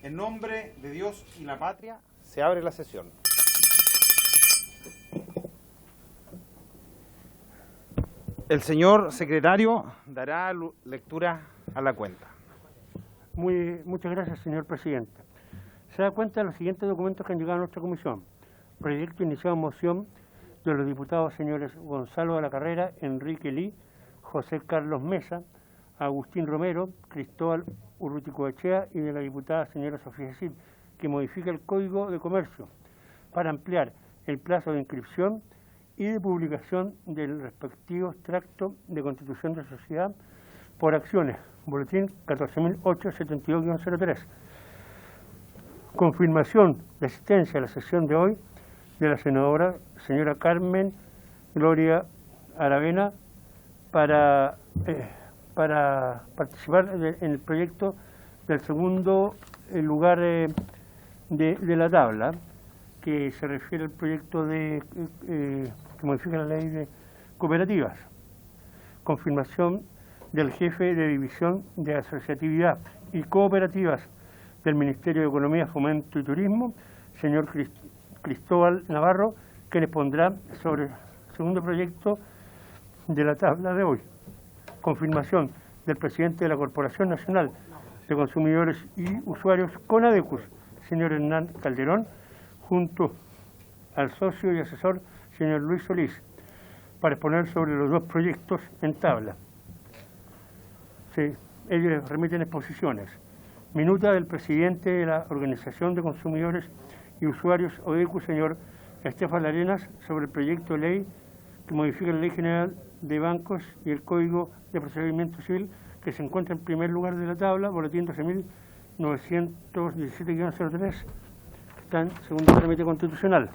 En nombre de Dios y la patria, se abre la sesión. El señor secretario dará lectura a la cuenta. Muchas gracias, señor presidente. Se da cuenta de los siguientes documentos que han llegado a nuestra comisión. Proyecto iniciado en moción de los diputados señores Gonzalo de la Carrera, Enrique Lee, José Carlos Mesa, Agustín Romero, Cristóbal Urruticoechea y de la diputada señora Sofía Cid, que modifica el Código de Comercio para ampliar el plazo de inscripción y de publicación del respectivo extracto de constitución de sociedad por acciones, boletín 14.872-03. Confirmación de asistencia a la sesión de hoy de la senadora señora Carmen Gloria Aravena para participar en el proyecto del segundo lugar de la tabla, que se refiere al proyecto que modifica la ley de cooperativas. Confirmación del jefe de división de asociatividad y cooperativas del Ministerio de Economía, Fomento y Turismo, señor Cristóbal Navarro, que les pondrá sobre el segundo proyecto de la tabla de hoy. Confirmación del presidente de la Corporación Nacional de Consumidores y Usuarios, CONADECUS, señor Hernán Calderón, junto al socio y asesor, señor Luis Solís, para exponer sobre los dos proyectos en tabla. Ellos remiten exposiciones. Minuta del presidente de la Organización de Consumidores y Usuarios, ODECU, señor Estefan Arenas, sobre el proyecto de ley que modifica la Ley General de Bancos y el Código de Procedimiento Civil, que se encuentra en primer lugar de la tabla, boletín 12.917-03, está en segundo trámite constitucional.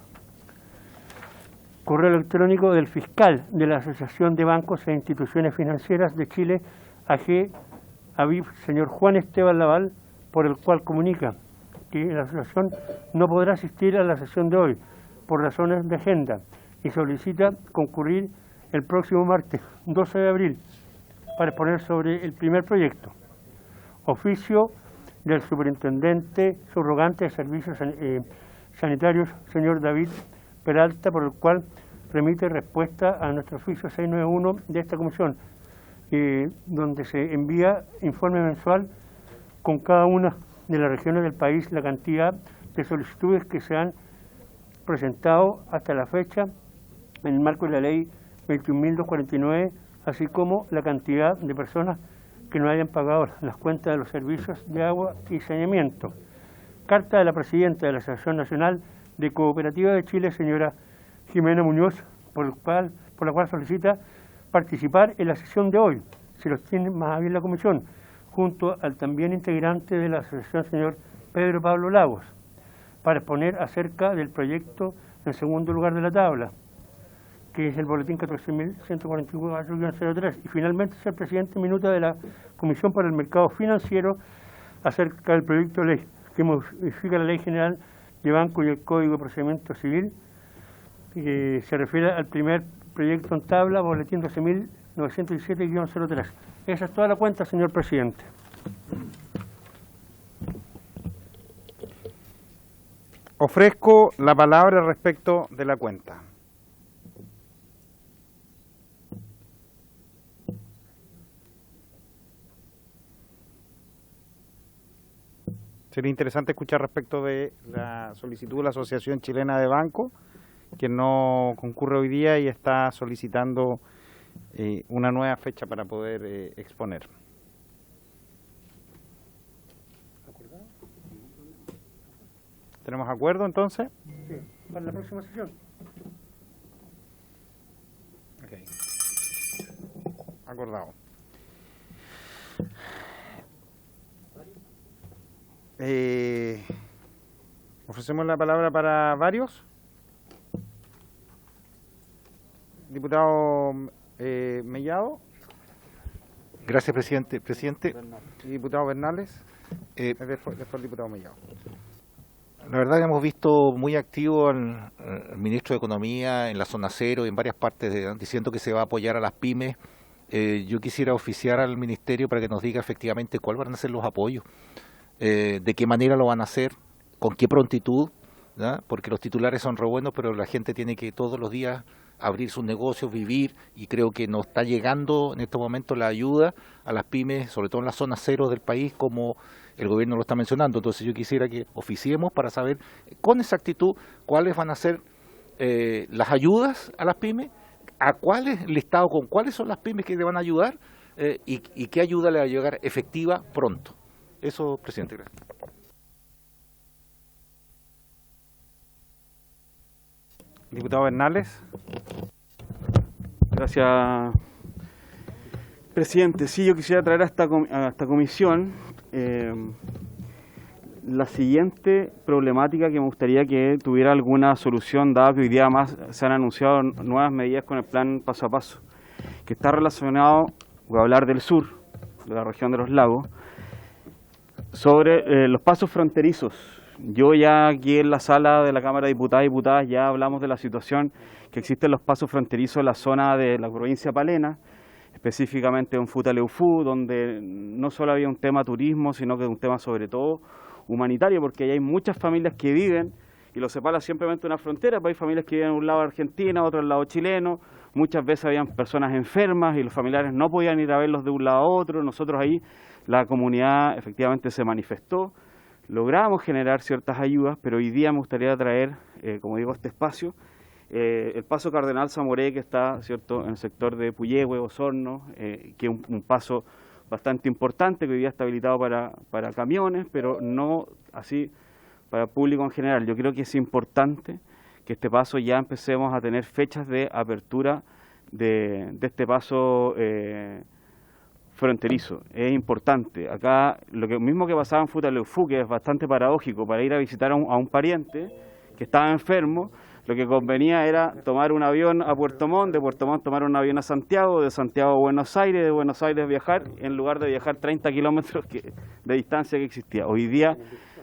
Correo electrónico del fiscal de la Asociación de Bancos e Instituciones Financieras de Chile, AG, ABIF, señor Juan Esteban Laval, por el cual comunica que la asociación no podrá asistir a la sesión de hoy por razones de agenda y solicita concurrir el próximo martes 12 de abril para exponer sobre el primer proyecto. Oficio del superintendente subrogante de servicios sanitarios, señor David Peralta, por el cual remite respuesta a nuestro oficio 691 de esta comisión, donde se envía informe mensual con cada una de las regiones del país la cantidad de solicitudes que se han presentado hasta la fecha en el marco de la ley 21.249, así como la cantidad de personas que no hayan pagado las cuentas de los servicios de agua y saneamiento. Carta de la presidenta de la Asociación Nacional de Cooperativas de Chile, señora Jimena Muñoz, por la cual solicita participar en la sesión de hoy, si los tiene más a bien la comisión, junto al también integrante de la asociación, señor Pedro Pablo Lagos, para exponer acerca del proyecto en segundo lugar de la tabla, que es el boletín 14.144-03, y finalmente es el presidente minuta de la Comisión para el Mercado Financiero acerca del proyecto de ley que modifica la Ley General de Banco y el Código de Procedimiento Civil, que se refiere al primer proyecto en tabla, boletín 12.917-03. Esa es toda la cuenta, señor presidente. Ofrezco la palabra respecto de la cuenta. Sería interesante escuchar respecto de la solicitud de la Asociación Chilena de Bancos, que no concurre hoy día y está solicitando una nueva fecha para poder exponer. ¿Tenemos acuerdo entonces? Sí, para la próxima sesión. Ok. Acordado. Ofrecemos la palabra para varios. Diputado Mellado. Gracias, presidente. Presidente. Diputado Bernales, después el diputado Mellado. La verdad que hemos visto muy activo al ministro de Economía en la zona cero y en varias partes diciendo que se va a apoyar a las pymes. Yo quisiera oficiar al ministerio para que nos diga efectivamente cuáles van a ser los apoyos, de qué manera lo van a hacer, con qué prontitud, ¿verdad? Porque los titulares son re buenos, pero la gente tiene que todos los días abrir sus negocios, vivir, y creo que nos está llegando en estos momentos la ayuda a las pymes, sobre todo en las zonas cero del país, como el gobierno lo está mencionando. Entonces yo quisiera que oficiemos para saber con exactitud cuáles van a ser las ayudas a las pymes, a cuáles, listado con cuáles son las pymes que le van a ayudar y qué ayuda le va a llegar efectiva pronto. Eso, presidente, gracias. Diputado Bernales. Gracias, presidente. Sí, yo quisiera traer a esta comisión la siguiente problemática que me gustaría que tuviera alguna solución, dado que hoy día más se han anunciado nuevas medidas con el plan paso a paso, que está relacionado, voy a hablar del sur, de la región de los lagos, sobre los pasos fronterizos. Yo ya aquí en la sala de la Cámara de Diputadas y Diputadas ya hablamos de la situación que existen los pasos fronterizos en la zona de la provincia de Palena, específicamente en Futaleufú, donde no solo había un tema turismo, sino que un tema sobre todo humanitario, porque ahí hay muchas familias que viven y lo separa simplemente una frontera, pues hay familias que viven en un lado de Argentina, otro en el lado chileno, muchas veces habían personas enfermas y los familiares no podían ir a verlos de un lado a otro. Nosotros ahí, la comunidad efectivamente se manifestó, logramos generar ciertas ayudas, pero hoy día me gustaría traer, como digo, este espacio, el paso Cardenal Zamoré, que está, ¿cierto?, en el sector de Puyehue, Osorno, que es un paso bastante importante, que hoy día está habilitado para camiones, pero no así para el público en general. Yo creo que es importante que este paso ya empecemos a tener fechas de apertura de este paso fronterizo. Es importante. Acá, lo mismo que pasaba en Futaleufú, que es bastante paradójico, para ir a visitar a un pariente que estaba enfermo, lo que convenía era tomar un avión a Puerto Montt, de Puerto Montt tomar un avión a Santiago, de Santiago a Buenos Aires, de Buenos Aires viajar, en lugar de viajar 30 kilómetros de distancia que existía. Hoy día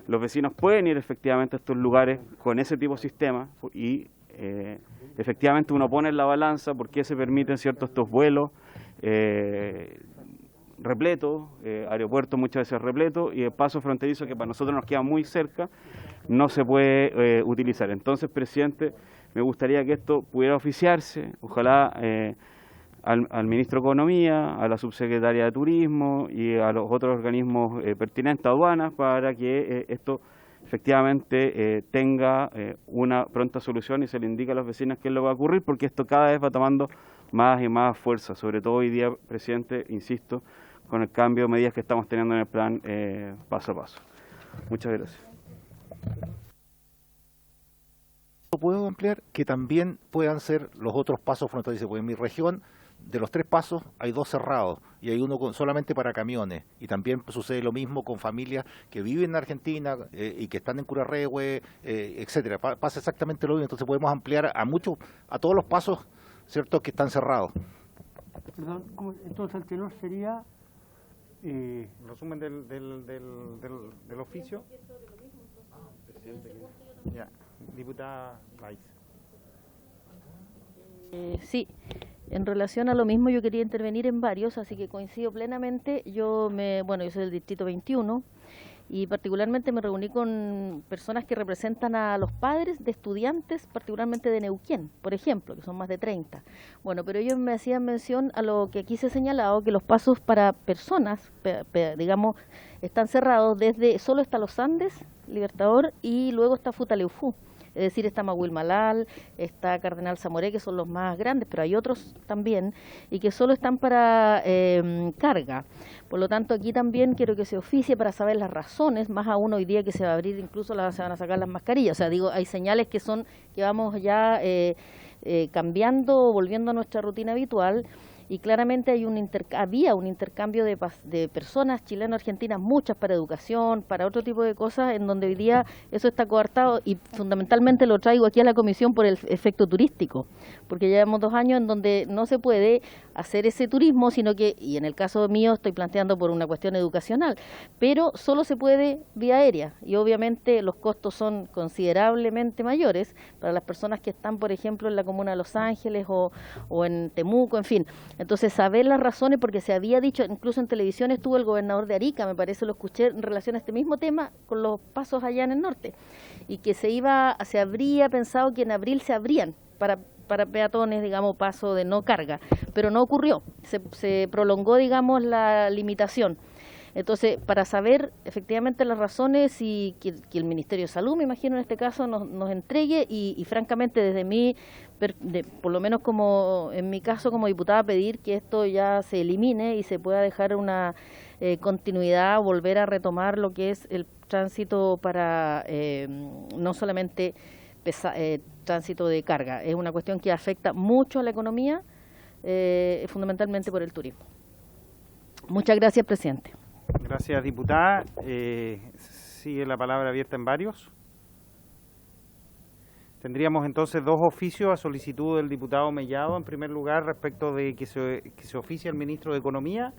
los vecinos pueden ir efectivamente a estos lugares con ese tipo de sistema y efectivamente uno pone en la balanza por qué se permiten ciertos estos vuelos repletos, aeropuertos muchas veces repletos, y el paso fronterizo que para nosotros nos queda muy cerca, no se puede utilizar. Entonces, presidente, me gustaría que esto pudiera oficiarse, ojalá al ministro de Economía, a la subsecretaria de Turismo y a los otros organismos pertinentes, aduanas, para que esto efectivamente tenga una pronta solución y se le indique a los vecinos qué es lo que va a ocurrir, porque esto cada vez va tomando más y más fuerza, sobre todo hoy día, presidente, insisto, con el cambio de medidas que estamos teniendo en el plan paso a paso. Muchas gracias. ¿Puedo ampliar? Que también puedan ser los otros pasos fronterizos, porque en mi región, de los 3 pasos, hay 2 cerrados y hay uno solamente para camiones. Y también sucede lo mismo con familias que viven en Argentina y que están en Curarrehue, etcétera. Pasa exactamente lo mismo. Entonces podemos ampliar a todos los pasos, ¿cierto?, que están cerrados. Perdón, entonces el tenor sería... Resumen del oficio. Ya, diputada Valls. Sí, en relación a lo mismo yo quería intervenir en varios, así que coincido plenamente. Yo soy del distrito 21 y particularmente me reuní con personas que representan a los padres de estudiantes, particularmente de Neuquén, por ejemplo, que son más de 30. Bueno, pero ellos me hacían mención a lo que aquí se ha señalado, que los pasos para personas, digamos, están cerrados solo está Los Andes, Libertador, y luego está Futaleufú. Es decir, está Mahuilmalal, está Cardenal Zamoré, que son los más grandes, pero hay otros también, y que solo están para carga. Por lo tanto, aquí también quiero que se oficie para saber las razones, más aún hoy día que se va a abrir, incluso se van a sacar las mascarillas. O sea, digo, hay señales que vamos ya cambiando, volviendo a nuestra rutina habitual, y claramente había un intercambio de personas chilenas-argentinas, muchas para educación, para otro tipo de cosas, en donde hoy día eso está coartado y fundamentalmente lo traigo aquí a la comisión por el efecto turístico, porque llevamos 2 años en donde no se puede hacer ese turismo, sino que, y en el caso mío estoy planteando por una cuestión educacional, pero solo se puede vía aérea y obviamente los costos son considerablemente mayores para las personas que están, por ejemplo, en la comuna de Los Ángeles o en Temuco, en fin. Entonces, saber las razones, porque se había dicho, incluso en televisión estuvo el gobernador de Arica, me parece, lo escuché en relación a este mismo tema con los pasos allá en el norte, y que se habría pensado que en abril se abrían para peatones, digamos, paso de no carga, pero no ocurrió, se prolongó, digamos, la limitación. Entonces, para saber efectivamente las razones y que el Ministerio de Salud, me imagino en este caso, nos entregue y francamente desde mí, por lo menos como en mi caso como diputada, pedir que esto ya se elimine y se pueda dejar una continuidad, volver a retomar lo que es el tránsito para no solamente tránsito de carga. Es una cuestión que afecta mucho a la economía, fundamentalmente por el turismo. Muchas gracias, presidente. Gracias, diputada. Sigue la palabra abierta en varios. Tendríamos entonces 2 oficios a solicitud del diputado Mellado. En primer lugar, respecto de que se oficie al ministro de Economía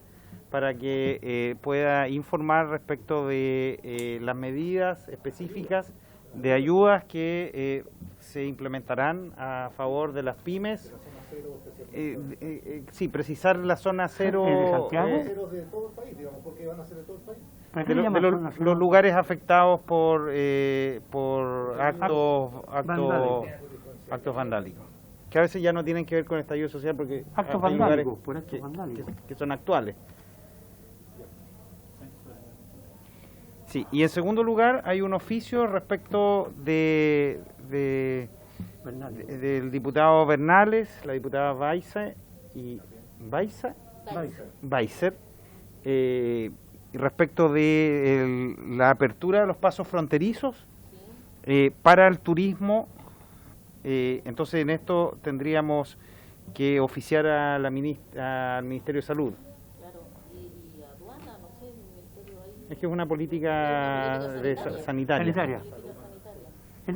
para que pueda informar respecto de las medidas específicas de ayudas que se implementarán a favor de las pymes. Sí, precisar la zona cero. ¿De Santiago? de todo el país, digamos, porque van a ser de todo el país. De los lugares afectados por actos vandálicos, que a veces ya no tienen que ver con estallido social, porque actos hay vandálicos, lugares que son actuales. Sí, y en segundo lugar hay un oficio respecto del diputado Bernales, la diputada Weiser, respecto de la apertura de los pasos fronterizos para el turismo. Entonces en esto tendríamos que oficiar a al Ministerio de Salud. Claro, y aduana, no sé, el Ministerio ahí... Es que es una política sanitaria.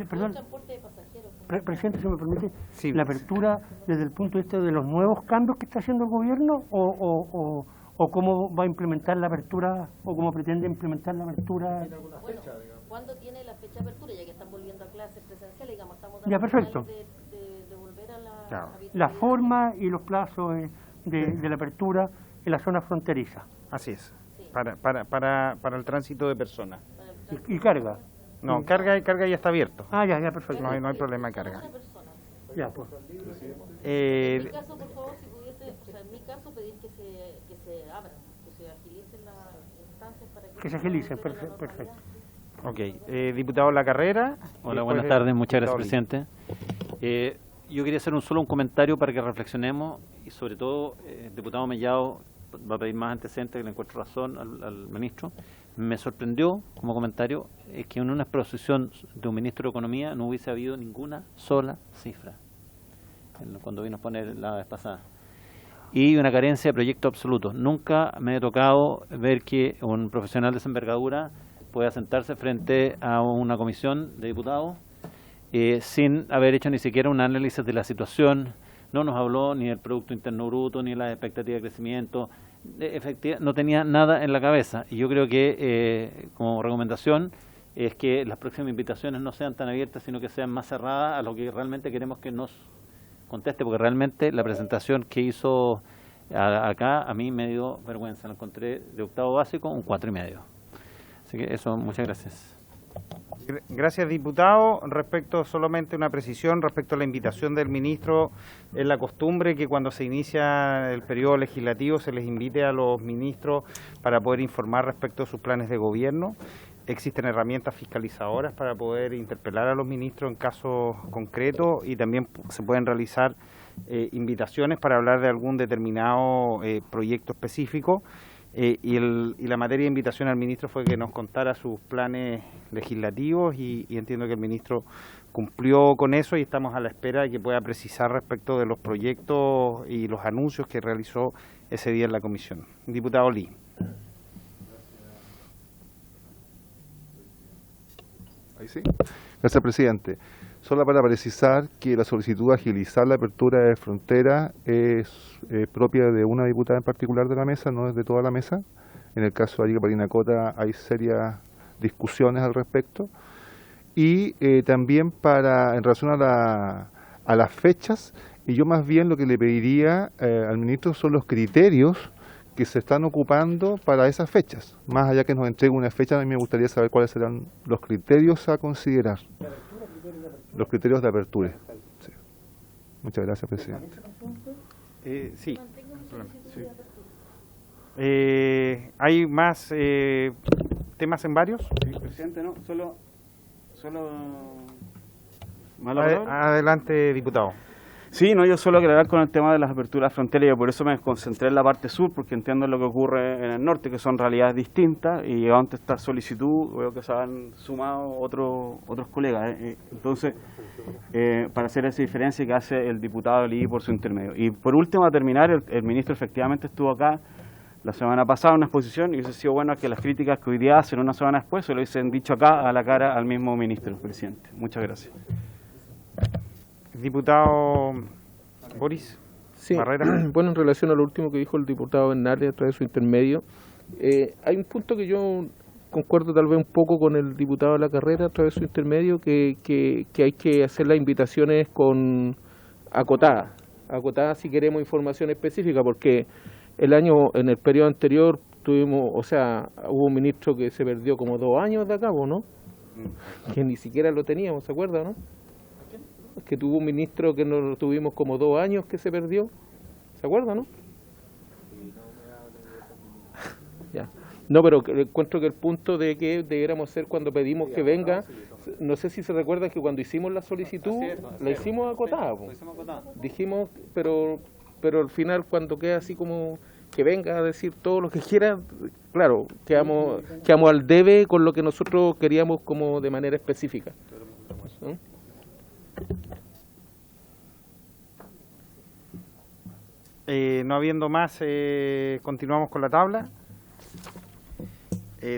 Perdón, transporte de pasajeros. presidente, si me permite, Sí. la apertura desde el punto de vista de los nuevos cambios que está haciendo el gobierno o cómo va a implementar la apertura o cómo pretende implementar la apertura. Bueno, ¿cuándo tiene la fecha de apertura? Ya que están volviendo a clases presenciales, digamos, estamos Ya, perfecto. de volver a la Claro. La forma y los plazos de la apertura en la zona fronteriza. Así es, para el tránsito de personas. Y carga. No, carga ya está abierto. Ya, perfecto. No hay problema de carga. Ya, pues. En mi caso, por favor, si pudiese, o sea, en mi caso, pedir que se abran, que se agilicen las instancias para Que se agilicen, perfecto. Ok, diputado La Carrera. Hola, buenas tardes, muchas gracias, presidente. Yo quería hacer solo un comentario para que reflexionemos y sobre todo, el diputado Mellado va a pedir más antecedentes, que le encuentro razón al ministro. Me sorprendió como comentario que en una exposición de un ministro de Economía no hubiese habido ninguna sola cifra cuando vino a poner la vez pasada. Y una carencia de proyecto absoluto. Nunca me ha tocado ver que un profesional de esa envergadura pueda sentarse frente a una comisión de diputados sin haber hecho ni siquiera un análisis de la situación. No nos habló ni del Producto Interno Bruto, ni de las expectativas de crecimiento. No tenía nada en la cabeza. Y yo creo que como recomendación es que las próximas invitaciones no sean tan abiertas, sino que sean más cerradas a lo que realmente queremos que nos conteste, porque realmente la presentación que hizo acá a mí me dio vergüenza. Lo encontré de octavo básico un 4,5. Así que eso, muchas gracias. Gracias, diputado. Respecto solamente una precisión, respecto a la invitación del ministro, es la costumbre que cuando se inicia el periodo legislativo se les invite a los ministros para poder informar respecto a sus planes de gobierno. Existen herramientas fiscalizadoras para poder interpelar a los ministros en casos concretos y también se pueden realizar invitaciones para hablar de algún determinado proyecto específico. Y la materia de invitación al ministro fue que nos contara sus planes legislativos y entiendo que el ministro cumplió con eso y estamos a la espera de que pueda precisar respecto de los proyectos y los anuncios que realizó ese día en la comisión. Diputado Lee. Ahí sí. Gracias, presidente. Solo para precisar que la solicitud de agilizar la apertura de frontera es propia de una diputada en particular de la mesa, no es de toda la mesa. En el caso de Arica Parinacota hay serias discusiones al respecto. Y también en relación a las fechas, y yo más bien lo que le pediría al ministro son los criterios que se están ocupando para esas fechas. Más allá que nos entregue una fecha, a mí me gustaría saber cuáles serán los criterios a considerar. Los criterios de apertura. Sí. Muchas gracias, presidente. Sí. ¿Hay más temas en varios? Sí, presidente, no, solo Adelante, diputado. Sí, no, yo solo aclarar con el tema de las aperturas fronteras, yo por eso me concentré en la parte sur, porque entiendo lo que ocurre en el norte, que son realidades distintas, y ante esta solicitud veo que se han sumado otros colegas. Entonces, para hacer esa diferencia que hace el diputado Lee por su intermedio. Y por último, a terminar, el ministro efectivamente estuvo acá la semana pasada en una exposición, y hubiese sido bueno que las críticas que hoy día hacen una semana después se lo hubiesen dicho acá a la cara al mismo ministro, presidente. Muchas gracias. Diputado Boris sí. Barrera. Bueno, en relación a lo último que dijo el diputado Bernardi a través de su intermedio, hay un punto que yo concuerdo tal vez un poco con el diputado de la carrera a través de su intermedio, que hay que hacer las invitaciones acotadas si queremos información específica, porque en el periodo anterior hubo un ministro que se perdió como 2 años de acá, ¿no? Que ni siquiera lo teníamos, ¿se acuerda, no? Que tuvo un ministro que no tuvimos como 2 años que se perdió, ¿se acuerda, no? Ya. No, pero encuentro que el punto de que debiéramos hacer cuando pedimos que venga, no sé si se recuerda que cuando hicimos la solicitud, la hicimos acotada. Dijimos, pero al final cuando queda así como que venga a decir todo lo que quiera, claro, quedamos al debe con lo que nosotros queríamos como de manera específica. ¿Sí? No habiendo más, continuamos con la tabla.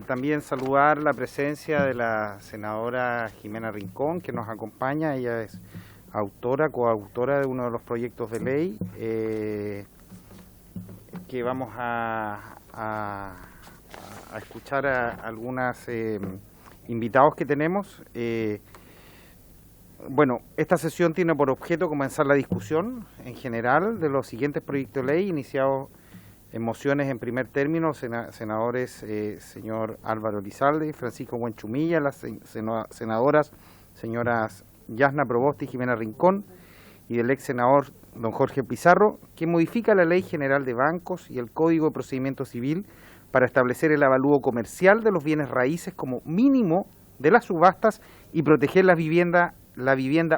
También saludar la presencia de la senadora Jimena Rincón, que nos acompaña. Ella es coautora de uno de los proyectos de ley que vamos a escuchar a algunos invitados que tenemos. Bueno, esta sesión tiene por objeto comenzar la discusión en general de los siguientes proyectos de ley iniciados en mociones en primer término, senadores señor Álvaro Elizalde y Francisco Buenchumilla, las senadoras señoras Yasna Proboste y Jimena Rincón, y del ex senador don Jorge Pizarro, que modifica la Ley General de Bancos y el Código de Procedimiento Civil para establecer el avalúo comercial de los bienes raíces como mínimo de las subastas y proteger la vivienda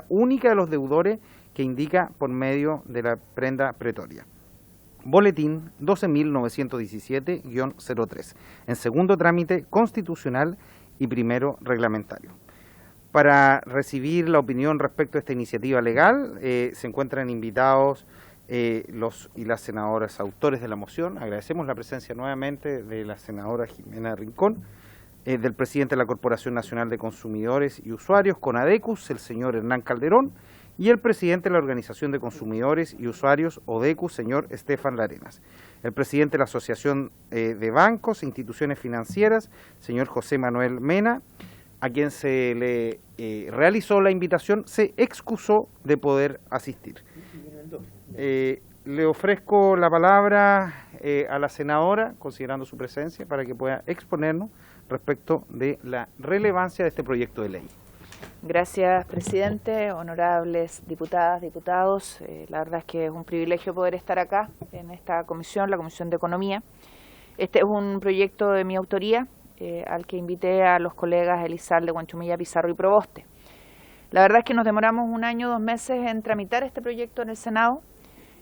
única de los deudores que indica por medio de la prenda pretoria. Boletín 12.917-03, en segundo trámite constitucional y primero reglamentario. Para recibir la opinión respecto a esta iniciativa legal, se encuentran invitados los y las senadoras autores de la moción. Agradecemos la presencia nuevamente de la senadora Jimena Rincón, del presidente de la Corporación Nacional de Consumidores y Usuarios, CONADECUS, el señor Hernán Calderón, y el presidente de la Organización de Consumidores y Usuarios, ODECUS, señor Estefan Larenas. El presidente de la Asociación de Bancos e Instituciones Financieras, señor José Manuel Mena, a quien se le realizó la invitación, se excusó de poder asistir. Le ofrezco la palabra a la senadora, considerando su presencia, para que pueda exponernos respecto de la relevancia de este proyecto de ley. Gracias, presidente, honorables diputadas, diputados. La verdad es que es un privilegio poder estar acá en esta comisión, la Comisión de Economía. Este es un proyecto de mi autoría, al que invité a los colegas Elizalde, Buenchumilla, Pizarro y Proboste. La verdad es que nos demoramos 1 año, 2 meses en tramitar este proyecto en el Senado,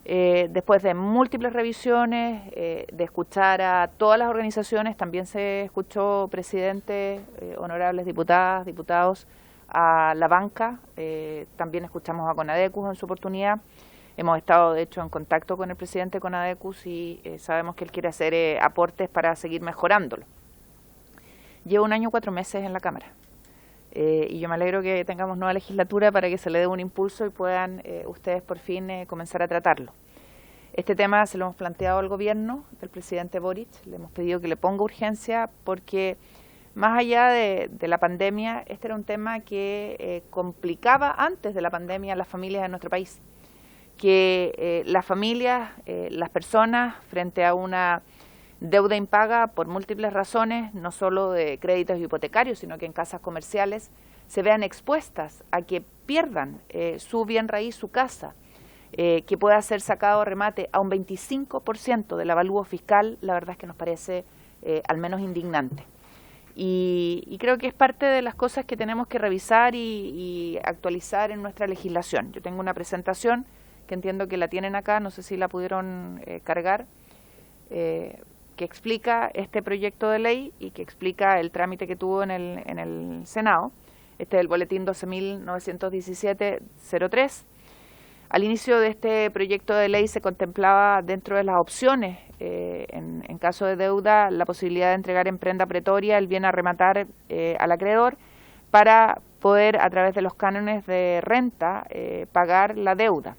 después de múltiples revisiones, de escuchar a todas las organizaciones. También se escuchó, presidente, honorables diputadas, diputados, a la banca, también escuchamos a Conadecus en su oportunidad. Hemos estado, de hecho, en contacto con el presidente de Conadecus y sabemos que él quiere hacer aportes para seguir mejorándolo. Llevo 1 año y 4 meses en la Cámara y yo me alegro que tengamos nueva legislatura para que se le dé un impulso y puedan ustedes por fin comenzar a tratarlo. Este tema se lo hemos planteado al gobierno del presidente Boric, le hemos pedido que le ponga urgencia porque más allá de la pandemia, este era un tema que complicaba antes de la pandemia a las familias de nuestro país. Que las familias, las personas, frente a una deuda impaga por múltiples razones, no solo de créditos hipotecarios, sino que en casas comerciales, se vean expuestas a que pierdan su bien raíz, su casa, que pueda ser sacado a remate a un 25% del avalúo fiscal, la verdad es que nos parece al menos indignante. Y creo que es parte de las cosas que tenemos que revisar y actualizar en nuestra legislación. Yo tengo una presentación que entiendo que la tienen acá, no sé si la pudieron cargar, que explica este proyecto de ley y que explica el trámite que tuvo en el Senado. Este es el boletín 12.917-03. Al inicio de este proyecto de ley se contemplaba dentro de las opciones, en caso de deuda, la posibilidad de entregar en prenda pretoria el bien a rematar al acreedor para poder, a través de los cánones de renta, pagar la deuda.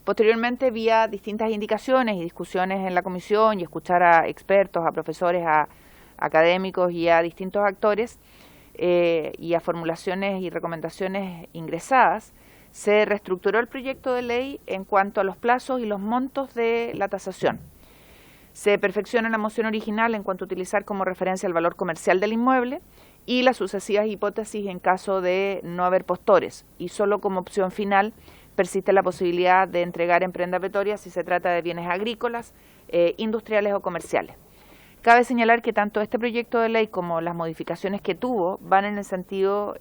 Posteriormente, vía distintas indicaciones y discusiones en la comisión y escuchar a expertos, a profesores, a académicos y a distintos actores y a formulaciones y recomendaciones ingresadas, se reestructuró el proyecto de ley en cuanto a los plazos y los montos de la tasación. Se perfecciona la moción original en cuanto a utilizar como referencia el valor comercial del inmueble y las sucesivas hipótesis en caso de no haber postores, y solo como opción final persiste la posibilidad de entregar en prenda pretoria si se trata de bienes agrícolas, industriales o comerciales. Cabe señalar que tanto este proyecto de ley como las modificaciones que tuvo van en el sentido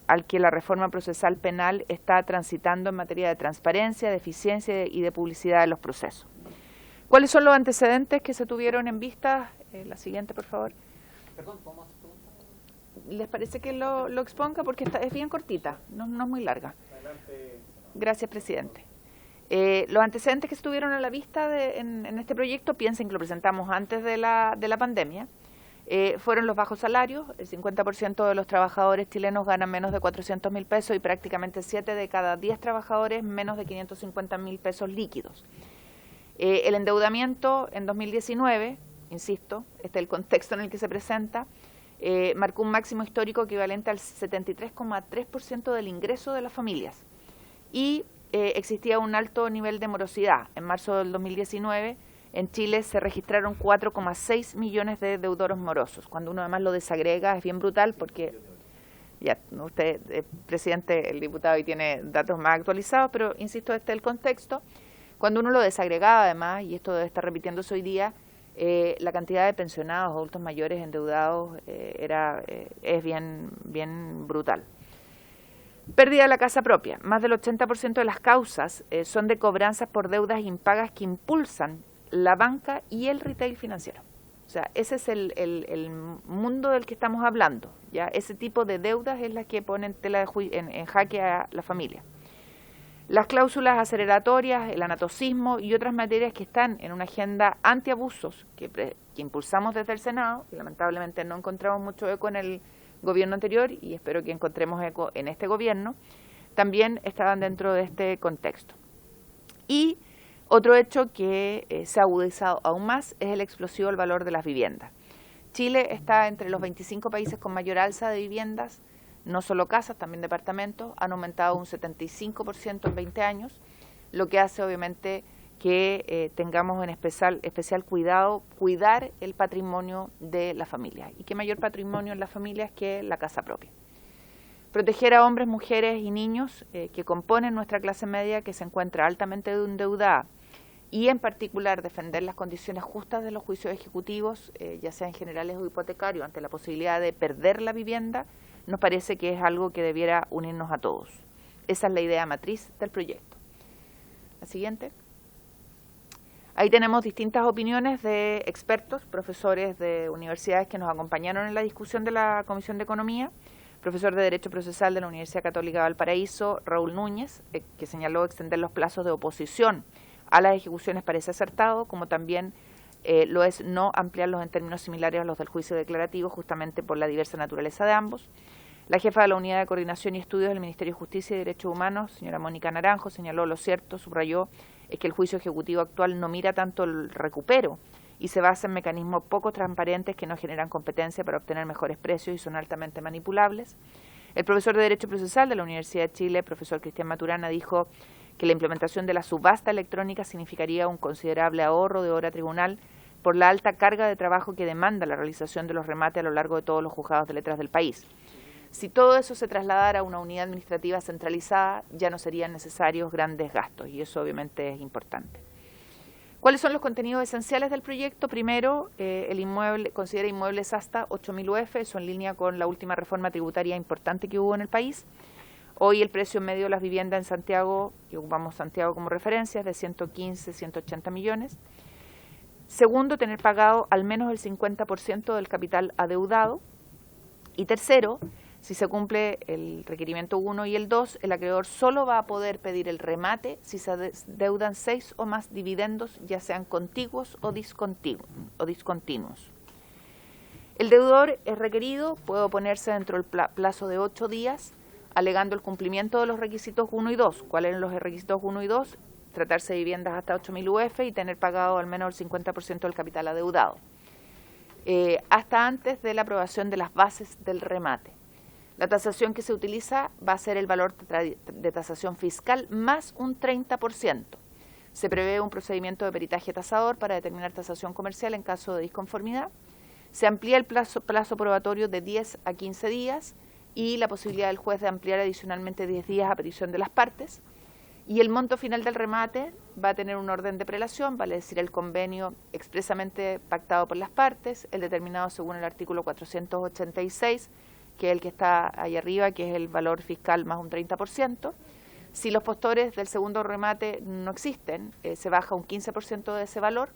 al que la reforma procesal penal está transitando en materia de transparencia, de eficiencia y de publicidad de los procesos. ¿Cuáles son los antecedentes que se tuvieron en vista? La siguiente, por favor. Perdón, ¿podemos hacer preguntas? ¿Les parece que lo exponga? Porque es bien cortita, no es muy larga. Adelante. Gracias, presidente. Los antecedentes que se tuvieron a la vista en este proyecto, piensen que lo presentamos antes de la pandemia, fueron los bajos salarios. El 50% de los trabajadores chilenos ganan menos de 400.000 pesos y prácticamente 7 de cada 10 trabajadores menos de 550.000 pesos líquidos. El endeudamiento en 2019, insisto, este es el contexto en el que se presenta, marcó un máximo histórico equivalente al 73,3% del ingreso de las familias y existía un alto nivel de morosidad. En marzo del 2019 en Chile se registraron 4,6 millones de deudores morosos. Cuando uno además lo desagrega es bien brutal porque, ya usted, presidente, el diputado, y tiene datos más actualizados, pero insisto, este es el contexto. Cuando uno lo desagregaba además, y esto debe estar repitiéndose hoy día, la cantidad de pensionados, adultos mayores endeudados es bien brutal. Pérdida de la casa propia. Más del 80% de las causas son de cobranzas por deudas impagas que impulsan la banca y el retail financiero. O sea, ese es el mundo del que estamos hablando. ¿Ya? Ese tipo de deudas es la que pone en jaque a la familia. Las cláusulas aceleratorias, el anatocismo y otras materias que están en una agenda antiabusos que impulsamos desde el Senado, y lamentablemente no encontramos mucho eco en el gobierno anterior y espero que encontremos eco en este gobierno, también estaban dentro de este contexto. Y otro hecho que se ha agudizado aún más es el explosivo del valor de las viviendas. Chile está entre los 25 países con mayor alza de viviendas, no solo casas, también departamentos, han aumentado un 75% en 20 años, lo que hace obviamente que tengamos en especial cuidado, cuidar el patrimonio de la familia. ¿Y qué mayor patrimonio en las familias que la casa propia? Proteger a hombres, mujeres y niños que componen nuestra clase media que se encuentra altamente endeudada y en particular defender las condiciones justas de los juicios ejecutivos, ya sean generales o hipotecarios, ante la posibilidad de perder la vivienda, nos parece que es algo que debiera unirnos a todos. Esa es la idea matriz del proyecto. La siguiente. Ahí tenemos distintas opiniones de expertos, profesores de universidades que nos acompañaron en la discusión de la Comisión de Economía. profesor de Derecho Procesal de la Universidad Católica de Valparaíso, Raúl Núñez, que señaló extender los plazos de oposición a las ejecuciones parece acertado, como también lo es no ampliarlos en términos similares a los del juicio declarativo, justamente por la diversa naturaleza de ambos. La jefa de la Unidad de Coordinación y Estudios del Ministerio de Justicia y Derechos Humanos, señora Mónica Naranjo, señaló lo cierto, subrayó, es que el juicio ejecutivo actual no mira tanto el recupero y se basa en mecanismos poco transparentes que no generan competencia para obtener mejores precios y son altamente manipulables. El profesor de Derecho Procesal de la Universidad de Chile, profesor Cristian Maturana, dijo que la implementación de la subasta electrónica significaría un considerable ahorro de hora tribunal por la alta carga de trabajo que demanda la realización de los remates a lo largo de todos los juzgados de letras del país. Si todo eso se trasladara a una unidad administrativa centralizada, ya no serían necesarios grandes gastos, y eso obviamente es importante. ¿Cuáles son los contenidos esenciales del proyecto? Primero, el inmueble considera inmuebles hasta 8.000 UF, eso en línea con la última reforma tributaria importante que hubo en el país. Hoy el precio medio de las viviendas en Santiago, y ocupamos Santiago como referencia, es de 115, 180 millones. Segundo, tener pagado al menos el 50% del capital adeudado. Y tercero, si se cumple el requerimiento 1 y el 2, el acreedor solo va a poder pedir el remate si se deudan 6 o más dividendos, ya sean contiguos o discontinuos. El deudor es requerido, puede oponerse dentro del plazo de 8 días, alegando el cumplimiento de los requisitos 1 y 2. ¿Cuáles eran los requisitos 1 y 2? Tratarse de viviendas hasta 8.000 UF y tener pagado al menos el 50% del capital adeudado. Hasta antes de la aprobación de las bases del remate. La tasación que se utiliza va a ser el valor de tasación fiscal más un 30%. Se prevé un procedimiento de peritaje tasador para determinar tasación comercial en caso de disconformidad. Se amplía el plazo probatorio de 10 a 15 días y la posibilidad del juez de ampliar adicionalmente 10 días a petición de las partes. Y el monto final del remate va a tener un orden de prelación, vale decir el convenio expresamente pactado por las partes, el determinado según el artículo 486, que es el que está ahí arriba, que es el valor fiscal más un 30%. Si los postores del segundo remate no existen, se baja un 15% de ese valor.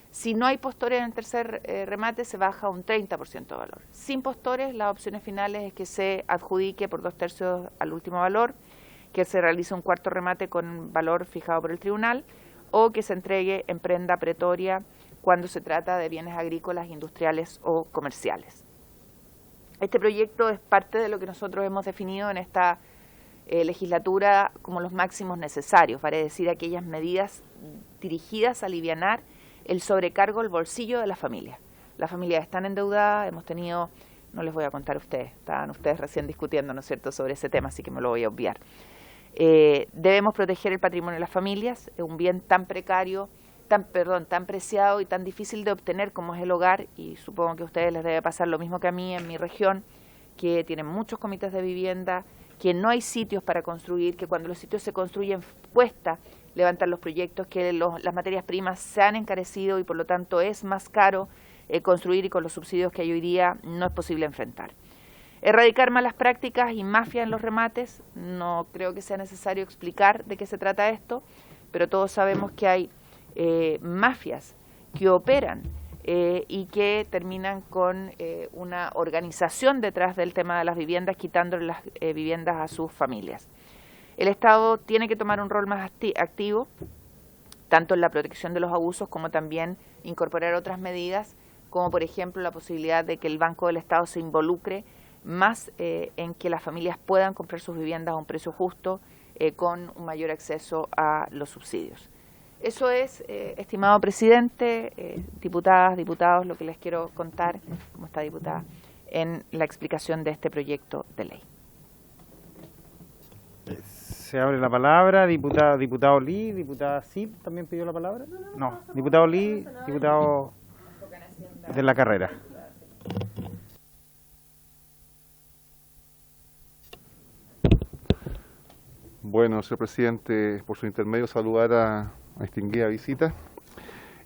Si no hay postores en el tercer remate, se baja un 30% de valor. Sin postores, las opciones finales es que se adjudique por 2/3 al último valor, que se realice un cuarto remate con valor fijado por el tribunal o que se entregue en prenda pretoria cuando se trata de bienes agrícolas, industriales o comerciales. Este proyecto es parte de lo que nosotros hemos definido en esta legislatura como los máximos necesarios, para decir aquellas medidas dirigidas a alivianar el sobrecargo al bolsillo de las familias. Las familias están endeudadas, hemos tenido, no les voy a contar a ustedes, estaban ustedes recién discutiendo, ¿no es cierto?, sobre ese tema, así que me lo voy a obviar. Debemos proteger el patrimonio de las familias, es un bien tan precario, tan preciado y tan difícil de obtener como es el hogar, y supongo que a ustedes les debe pasar lo mismo que a mí en mi región, que tienen muchos comités de vivienda, que no hay sitios para construir, que cuando los sitios se construyen cuesta levantar los proyectos, que las materias primas se han encarecido y por lo tanto es más caro construir, y con los subsidios que hay hoy día no es posible enfrentar. Erradicar malas prácticas y mafia en los remates, no creo que sea necesario explicar de qué se trata esto, pero todos sabemos que hay mafias que operan y que terminan con una organización detrás del tema de las viviendas, quitándole las viviendas a sus familias. El Estado tiene que tomar un rol más activo, tanto en la protección de los abusos como también incorporar otras medidas, como por ejemplo la posibilidad de que el Banco del Estado se involucre más en que las familias puedan comprar sus viviendas a un precio justo, con un mayor acceso a los subsidios. Eso es, estimado presidente, diputadas, diputados, lo que les quiero contar, como está diputada, en la explicación de este proyecto de ley. Se abre la palabra, diputado Lee, diputada Cid, ¿también pidió la palabra? No, diputado Lee, diputado de la Carrera. Bueno, señor presidente, por su intermedio saludar a distinguida visita.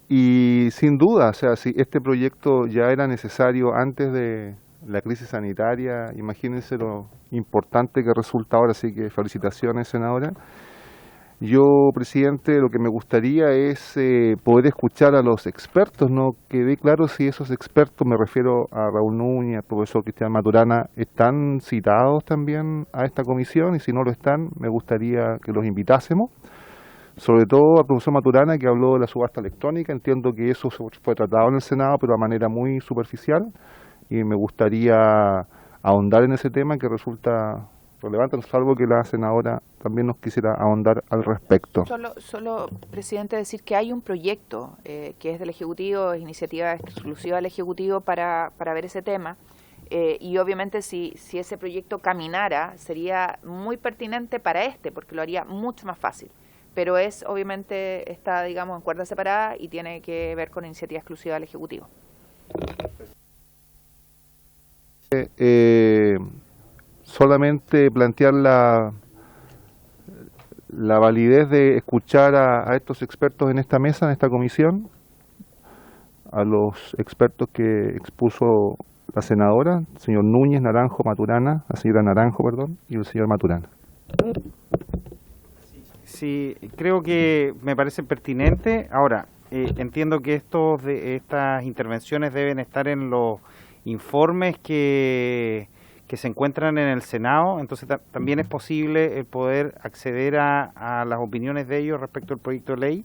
Y sin duda, o sea, si este proyecto ya era necesario antes de la crisis sanitaria, imagínense lo importante que resulta ahora, así que felicitaciones, senadora. Yo, presidente, lo que me gustaría es poder escuchar a los expertos, no quede claro si esos expertos, me refiero a Raúl Núñez, al profesor Cristian Maturana, están citados también a esta comisión, y si no lo están, me gustaría que los invitásemos. Sobre todo al profesor Maturana, que habló de la subasta electrónica. Entiendo que eso fue tratado en el Senado, pero de manera muy superficial, y me gustaría ahondar en ese tema que resulta relevante, salvo que la senadora también nos quisiera ahondar al respecto. Solo, presidente, decir que hay un proyecto que es del Ejecutivo, es iniciativa exclusiva del Ejecutivo para ver ese tema, y obviamente si ese proyecto caminara sería muy pertinente para porque lo haría mucho más fácil, pero obviamente está, digamos, en cuerda separada y tiene que ver con iniciativa exclusiva del Ejecutivo. Solamente plantear la validez de escuchar a estos expertos en esta mesa, en esta comisión, a los expertos que expuso la senadora, el señor Núñez, Naranjo, Maturana, la señora Naranjo, perdón, y el señor Maturana. Sí, creo que me parece pertinente. Ahora, entiendo que estas intervenciones deben estar en los informes que se encuentran en el Senado, entonces también es posible el poder acceder a las opiniones de ellos respecto al proyecto de ley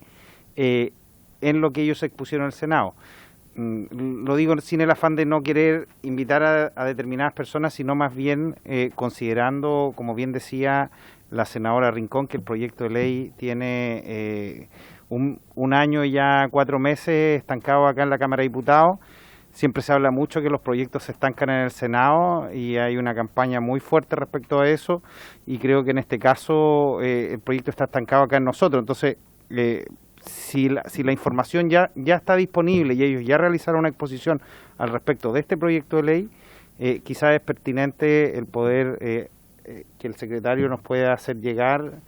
en lo que ellos expusieron en el Senado. Lo digo sin el afán de no querer invitar a determinadas personas, sino más bien considerando, como bien decía la senadora Rincón, que el proyecto de ley tiene un año y ya 4 meses estancado acá en la Cámara de Diputados. Siempre se habla mucho que los proyectos se estancan en el Senado y hay una campaña muy fuerte respecto a eso, y creo que en este caso el proyecto está estancado acá en nosotros. Entonces, si la información ya está disponible y ellos ya realizaron una exposición al respecto de este proyecto de ley, quizás es pertinente el poder que el secretario nos pueda hacer llegar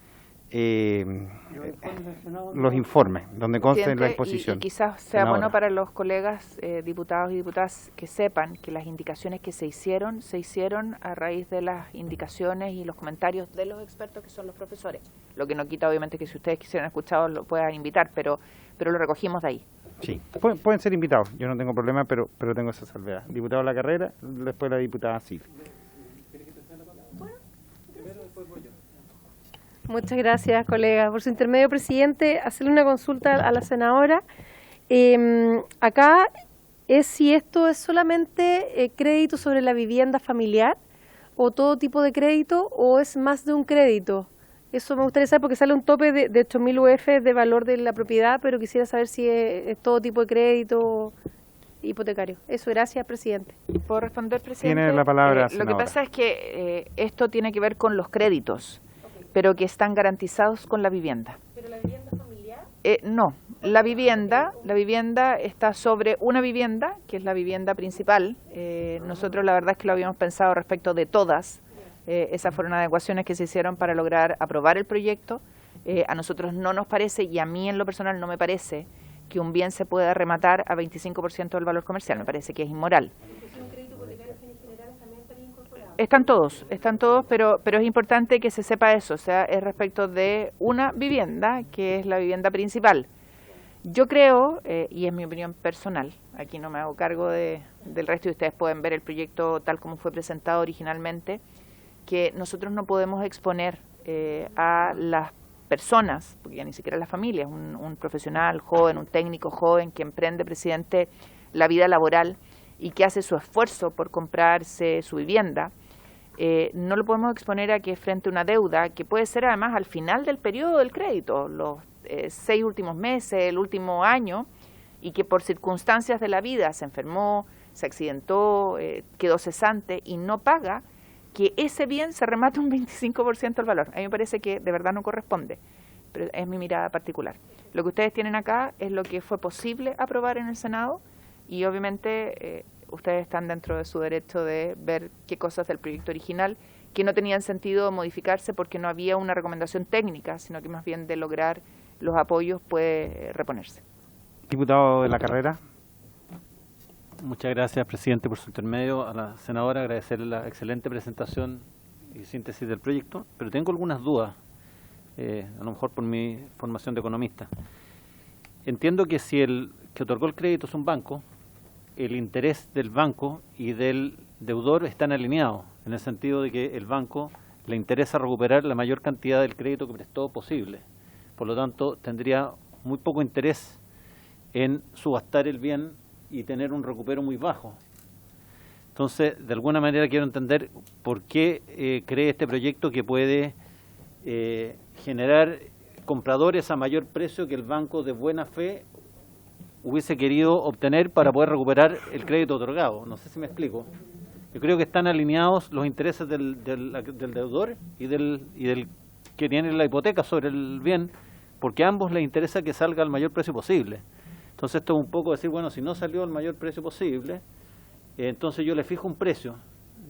los informes donde conste la exposición. Y quizás sea bueno para los colegas diputados y diputadas que sepan que las indicaciones que se hicieron a raíz de las indicaciones y los comentarios de los expertos, que son los profesores. Lo que no quita, obviamente, que si ustedes quisieran escucharlo lo puedan invitar, pero lo recogimos de ahí. Sí, pueden ser invitados, yo no tengo problema, pero tengo esa salvedad. Diputado La Carrera, después la diputada Silvia. Muchas gracias, colega. Por su intermedio, presidente, hacerle una consulta a la senadora. Acá es si esto es solamente crédito sobre la vivienda familiar o todo tipo de crédito, o es más de un crédito. Eso me gustaría saber, porque sale un tope de 8.000 UF de valor de la propiedad, pero quisiera saber si es todo tipo de crédito hipotecario. Eso, gracias, presidente. ¿Puedo responder, presidente? Tiene la palabra, Lo que pasa es que esto tiene que ver con los créditos, pero que están garantizados con la vivienda. ¿Pero la vivienda familiar? No, la vivienda está sobre una vivienda, que es la vivienda principal. Nosotros la verdad es que lo habíamos pensado respecto de todas. Esas fueron adecuaciones que se hicieron para lograr aprobar el proyecto. A nosotros no nos parece, y a mí en lo personal no me parece, que un bien se pueda rematar a 25% del valor comercial. Me parece que es inmoral. Están todos, pero es importante que se sepa eso, o sea, es respecto de una vivienda, que es la vivienda principal. Yo creo, y es mi opinión personal, aquí no me hago cargo del resto y ustedes pueden ver el proyecto tal como fue presentado originalmente, que nosotros no podemos exponer a las personas, porque ya ni siquiera las familias, un profesional joven, un técnico joven que emprende, presidente, la vida laboral y que hace su esfuerzo por comprarse su vivienda, no lo podemos exponer a que frente a una deuda que puede ser además al final del periodo del crédito, los 6 últimos meses, el último año, y que por circunstancias de la vida se enfermó, se accidentó, quedó cesante y no paga, que ese bien se remate un 25% del valor. A mí me parece que de verdad no corresponde, pero es mi mirada particular. Lo que ustedes tienen acá es lo que fue posible aprobar en el Senado y obviamente ustedes están dentro de su derecho de ver qué cosas del proyecto original que no tenían sentido modificarse porque no había una recomendación técnica, sino que más bien de lograr los apoyos puede reponerse. Diputado de La Carrera. Muchas gracias, presidente, por su intermedio. A la senadora agradecerle la excelente presentación y síntesis del proyecto, pero tengo algunas dudas. a lo mejor por mi formación de economista. Entiendo que si el que otorgó el crédito es un banco, el interés del banco y del deudor están alineados, en el sentido de que el banco le interesa recuperar la mayor cantidad del crédito que prestó posible. Por lo tanto, tendría muy poco interés en subastar el bien y tener un recupero muy bajo. Entonces, de alguna manera quiero entender por qué cree este proyecto que puede generar compradores a mayor precio que el banco de buena fe hubiese querido obtener para poder recuperar el crédito otorgado. No sé si me explico. Yo creo que están alineados los intereses del deudor y del que tiene la hipoteca sobre el bien, porque a ambos les interesa que salga al mayor precio posible. Entonces esto es un poco decir, bueno, si no salió al mayor precio posible, entonces yo le fijo un precio.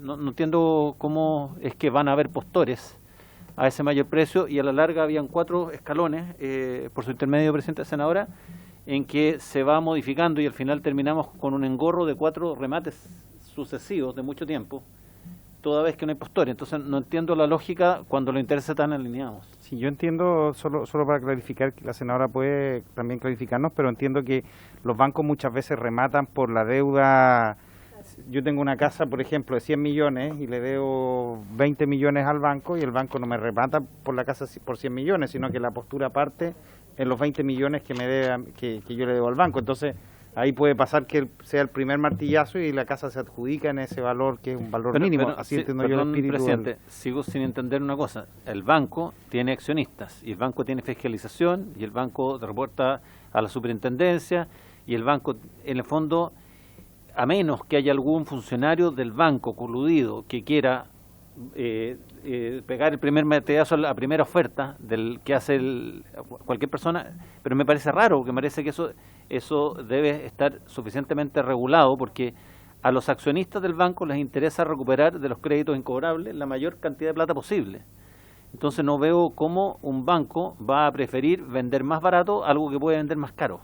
No entiendo cómo es que van a haber postores a ese mayor precio, y a la larga habían 4 escalones, por su intermedio, presidente senadora, en que se va modificando y al final terminamos con un engorro de 4 remates sucesivos de mucho tiempo, toda vez que no hay postores. Entonces no entiendo la lógica cuando los intereses están alineados. Sí, yo entiendo, solo para clarificar, que la senadora puede también clarificarnos, pero entiendo que los bancos muchas veces rematan por la deuda. Yo tengo una casa, por ejemplo, de 100 millones y le debo 20 millones al banco, y el banco no me remata por la casa por 100 millones, sino que la postura parte en los 20 millones que yo le debo al banco. Entonces, ahí puede pasar que sea el primer martillazo y la casa se adjudica en ese valor, que es un valor mínimo. Así entiendo yo el espíritu. Presidente, sigo sin entender una cosa. El banco tiene accionistas, y el banco tiene fiscalización, y el banco reporta a la superintendencia, y el banco, en el fondo, a menos que haya algún funcionario del banco coludido que quiera pegar el primer martillazo a la primera oferta del que hace cualquier persona, pero me parece raro, porque me parece que eso debe estar suficientemente regulado, porque a los accionistas del banco les interesa recuperar de los créditos incobrables la mayor cantidad de plata posible. Entonces no veo cómo un banco va a preferir vender más barato algo que puede vender más caro.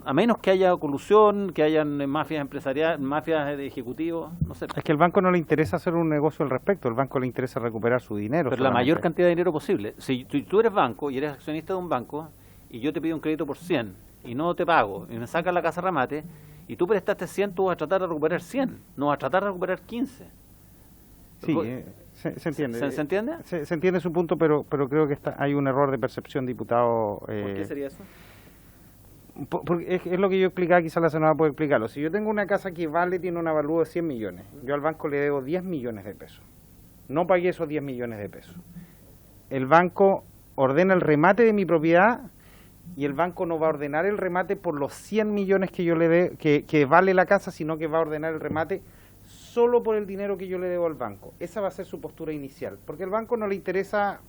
A menos que haya colusión, que hayan mafias empresariales, mafias de ejecutivos, no sé. Es que al banco no le interesa hacer un negocio al respecto, al banco le interesa recuperar su dinero. Pero la mayor cantidad de dinero posible. Si tú eres banco y eres accionista de un banco, y yo te pido un crédito por 100 y no te pago, y me sacas la casa remate, y tú prestaste 100, tú vas a tratar de recuperar 100, no vas a tratar de recuperar 15. Sí, se entiende. ¿Se entiende? Se entiende su punto, pero creo que hay un error de percepción, diputado. ¿Por qué sería eso? Porque es lo que yo explicaba, quizás la senadora puede explicarlo. Si yo tengo una casa que tiene un avalúo de 100 millones, yo al banco le debo 10 millones de pesos. No pagué esos 10 millones de pesos. El banco ordena el remate de mi propiedad, y el banco no va a ordenar el remate por los 100 millones que yo le debo, que vale la casa, sino que va a ordenar el remate solo por el dinero que yo le debo al banco. Esa va a ser su postura inicial, porque al banco no le interesa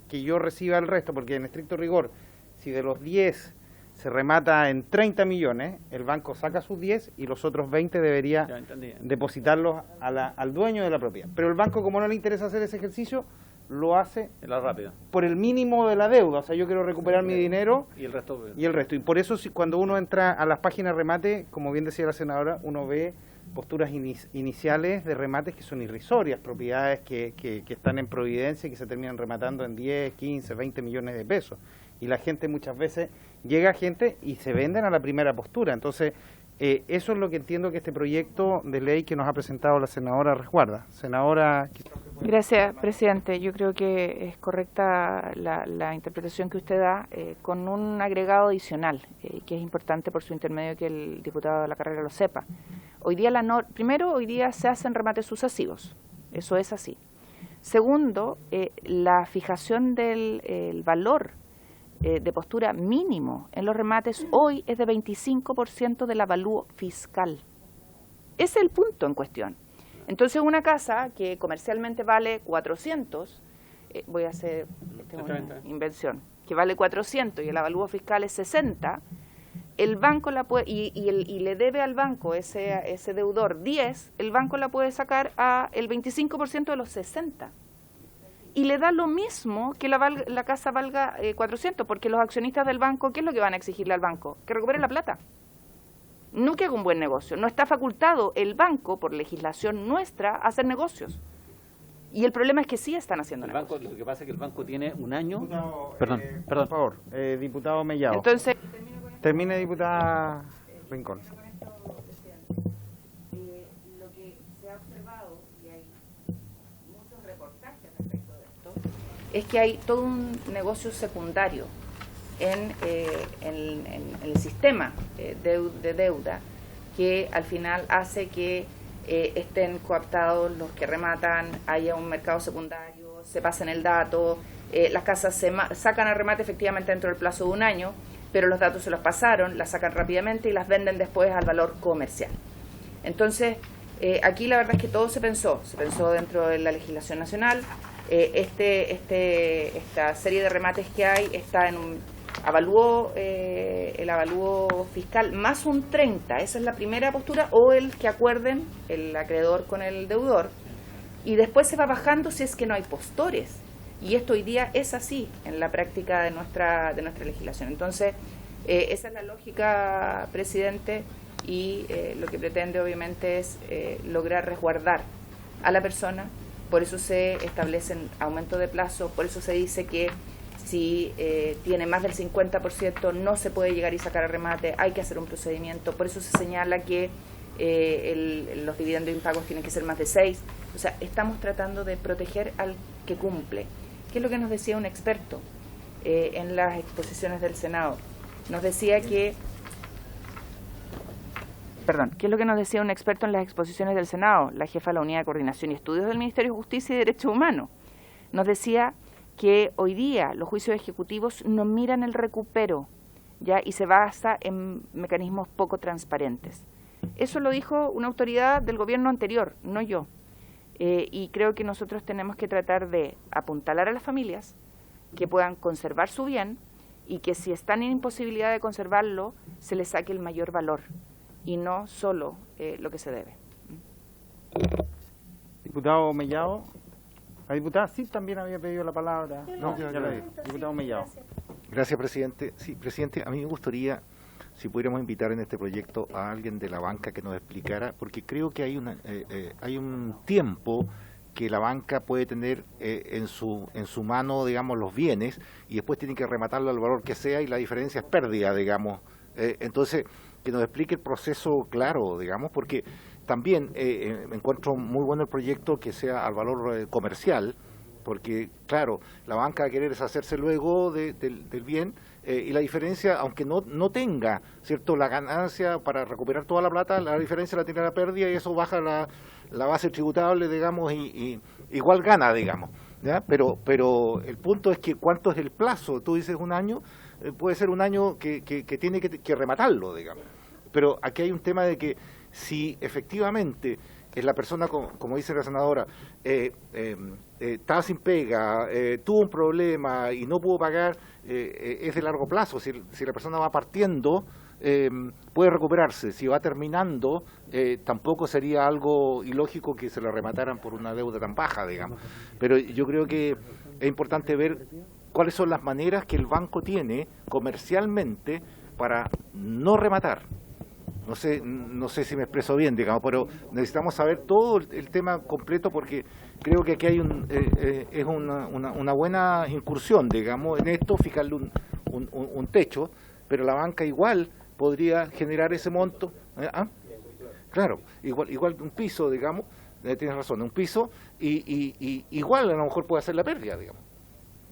que yo reciba el resto, porque en estricto rigor, si de los 10 se remata en 30 millones, el banco saca sus 10 y los otros 20 debería depositarlos al dueño de la propiedad. Pero el banco, como no le interesa hacer ese ejercicio, lo hace por el mínimo de la deuda. O sea, yo quiero recuperar mi dinero y el resto. Y por eso, cuando uno entra a las páginas de remate, como bien decía la senadora, uno ve posturas iniciales de remates que son irrisorias, propiedades que están en providencia y que se terminan rematando en 10, 15, 20 millones de pesos. Y la gente muchas veces llega y se venden a la primera postura. Entonces, eso es lo que entiendo que este proyecto de ley que nos ha presentado la senadora resguarda. Senadora. Gracias, presidente. Yo creo que es correcta la interpretación que usted da, con un agregado adicional, que es importante por su intermedio que el diputado de la carrera lo sepa. Hoy día hoy día se hacen remates sucesivos. Eso es así. Segundo, la fijación del valor de postura mínimo en los remates hoy es de 25% del avalúo fiscal. Ese es el punto en cuestión. Entonces, una casa que comercialmente vale 400, voy a hacer una invención, que vale 400 y el avalúo fiscal es 60, el banco la puede, y le debe al banco ese deudor 10, el banco la puede sacar a el 25% de los 60. Y le da lo mismo que la casa valga 400, porque los accionistas del banco, ¿qué es lo que van a exigirle al banco? Que recupere la plata. No que haga un buen negocio. No está facultado el banco, por legislación nuestra, a hacer negocios. Y el problema es que sí están haciendo el negocios. banco, lo que pasa es que el banco tiene un año. Diputado, Perdón. Por favor, diputado Mellado. Entonces, Termine, diputada Rincón. lo que se ha observado, y hay muchos reportajes respecto de esto, es que hay todo un negocio secundario en el sistema de deuda que al final hace que estén coaptados los que rematan, haya un mercado secundario, se pasen el dato, las casas se sacan a remate efectivamente dentro del plazo de un año, pero los datos se los pasaron, las sacan rápidamente y las venden después al valor comercial. Entonces, aquí la verdad es que todo se pensó dentro de la legislación nacional. Esta serie de remates que hay está en un el avalúo fiscal más un 30, esa es la primera postura, o el que acuerden el acreedor con el deudor, y después se va bajando si es que no hay postores, y esto hoy día es así en la práctica de nuestra legislación. Entonces, esa es la lógica, presidente, y lo que pretende obviamente es lograr resguardar a la persona. Por eso se establecen aumento de plazo, por eso se dice que si tiene más del 50% no se puede llegar y sacar a remate, hay que hacer un procedimiento. Por eso se señala que los dividendos impagos tienen que ser más de 6. O sea, estamos tratando de proteger al que cumple. ¿Qué es lo que nos decía un experto en las exposiciones del Senado? Nos decía que... ¿qué es lo que nos decía un experto en las exposiciones del Senado? La jefa de la Unidad de Coordinación y Estudios del Ministerio de Justicia y Derechos Humanos. Nos decía que hoy día los juicios ejecutivos no miran el recupero, ¿ya? Y se basa en mecanismos poco transparentes. Eso lo dijo una autoridad del gobierno anterior, no yo. Y creo que nosotros tenemos que tratar de apuntalar a las familias que puedan conservar su bien y que si están en imposibilidad de conservarlo, se les saque el mayor valor y no solo lo que se debe. Diputado Mellado. La diputada sí también había pedido la palabra. No, ya la di. Diputado Mellado. Gracias, presidente. Sí, presidente, a mí me gustaría, si pudiéramos invitar en este proyecto a alguien de la banca que nos explicara, porque creo que hay un tiempo que la banca puede tener en su mano, digamos, los bienes, y después tiene que rematarlo al valor que sea, y la diferencia es pérdida, digamos. Entonces, que nos explique el proceso claro, digamos, porque también me encuentro muy bueno el proyecto que sea al valor comercial, porque, claro, la banca va a querer deshacerse luego del bien, y la diferencia, aunque no tenga, ¿cierto?, la ganancia para recuperar toda la plata, la diferencia la tiene la pérdida y eso baja la base tributable, digamos, y igual gana, digamos, ¿ya? Pero el punto es que ¿cuánto es el plazo? Tú dices un año, puede ser un año que tiene que rematarlo, digamos. Pero aquí hay un tema de que si efectivamente es la persona, como dice la senadora, estaba sin pega, tuvo un problema y no pudo pagar, es de largo plazo. Si la persona va partiendo, puede recuperarse. Si va terminando, tampoco sería algo ilógico que se lo remataran por una deuda tan baja, digamos. Pero yo creo que es importante ver cuáles son las maneras que el banco tiene comercialmente para no rematar. No sé si me expreso bien, digamos, pero necesitamos saber todo el tema completo, porque creo que aquí hay es una buena incursión, digamos, en esto, fijarle un techo, pero la banca igual podría generar ese monto. Claro, igual un piso, digamos, tienes razón, un piso, y igual a lo mejor puede hacer la pérdida, digamos.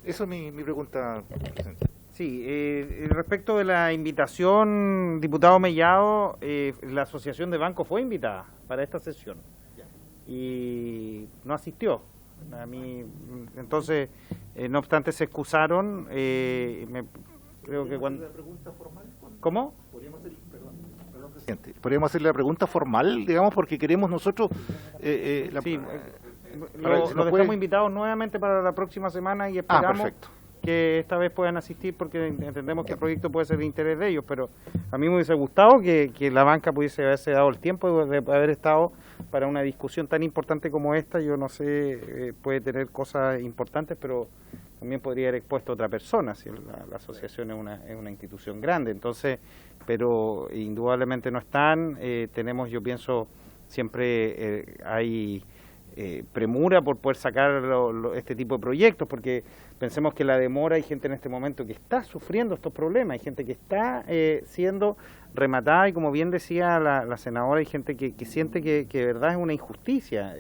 Eso es mi pregunta, presidente. Sí, respecto de la invitación, diputado Mellado, la Asociación de Bancos fue invitada para esta sesión y no asistió. Entonces, no obstante, se excusaron. Creo que cuando... ¿Cómo? Podríamos hacerle la pregunta formal, digamos, porque queremos nosotros... sí, lo dejamos invitados nuevamente para la próxima semana y esperamos... perfecto. Que esta vez puedan asistir, porque entendemos que el proyecto puede ser de interés de ellos, pero a mí me hubiese gustado que la banca pudiese haberse dado el tiempo de haber estado para una discusión tan importante como esta. Yo no sé, puede tener cosas importantes, pero también podría haber expuesto a otra persona, si la asociación es una institución grande. Entonces, pero indudablemente no están. Tenemos, yo pienso, siempre hay premura por poder sacar este tipo de proyectos, porque pensemos que la demora, hay gente en este momento que está sufriendo estos problemas, hay gente que está siendo rematada y como bien decía la senadora, hay gente que siente que de verdad es una injusticia.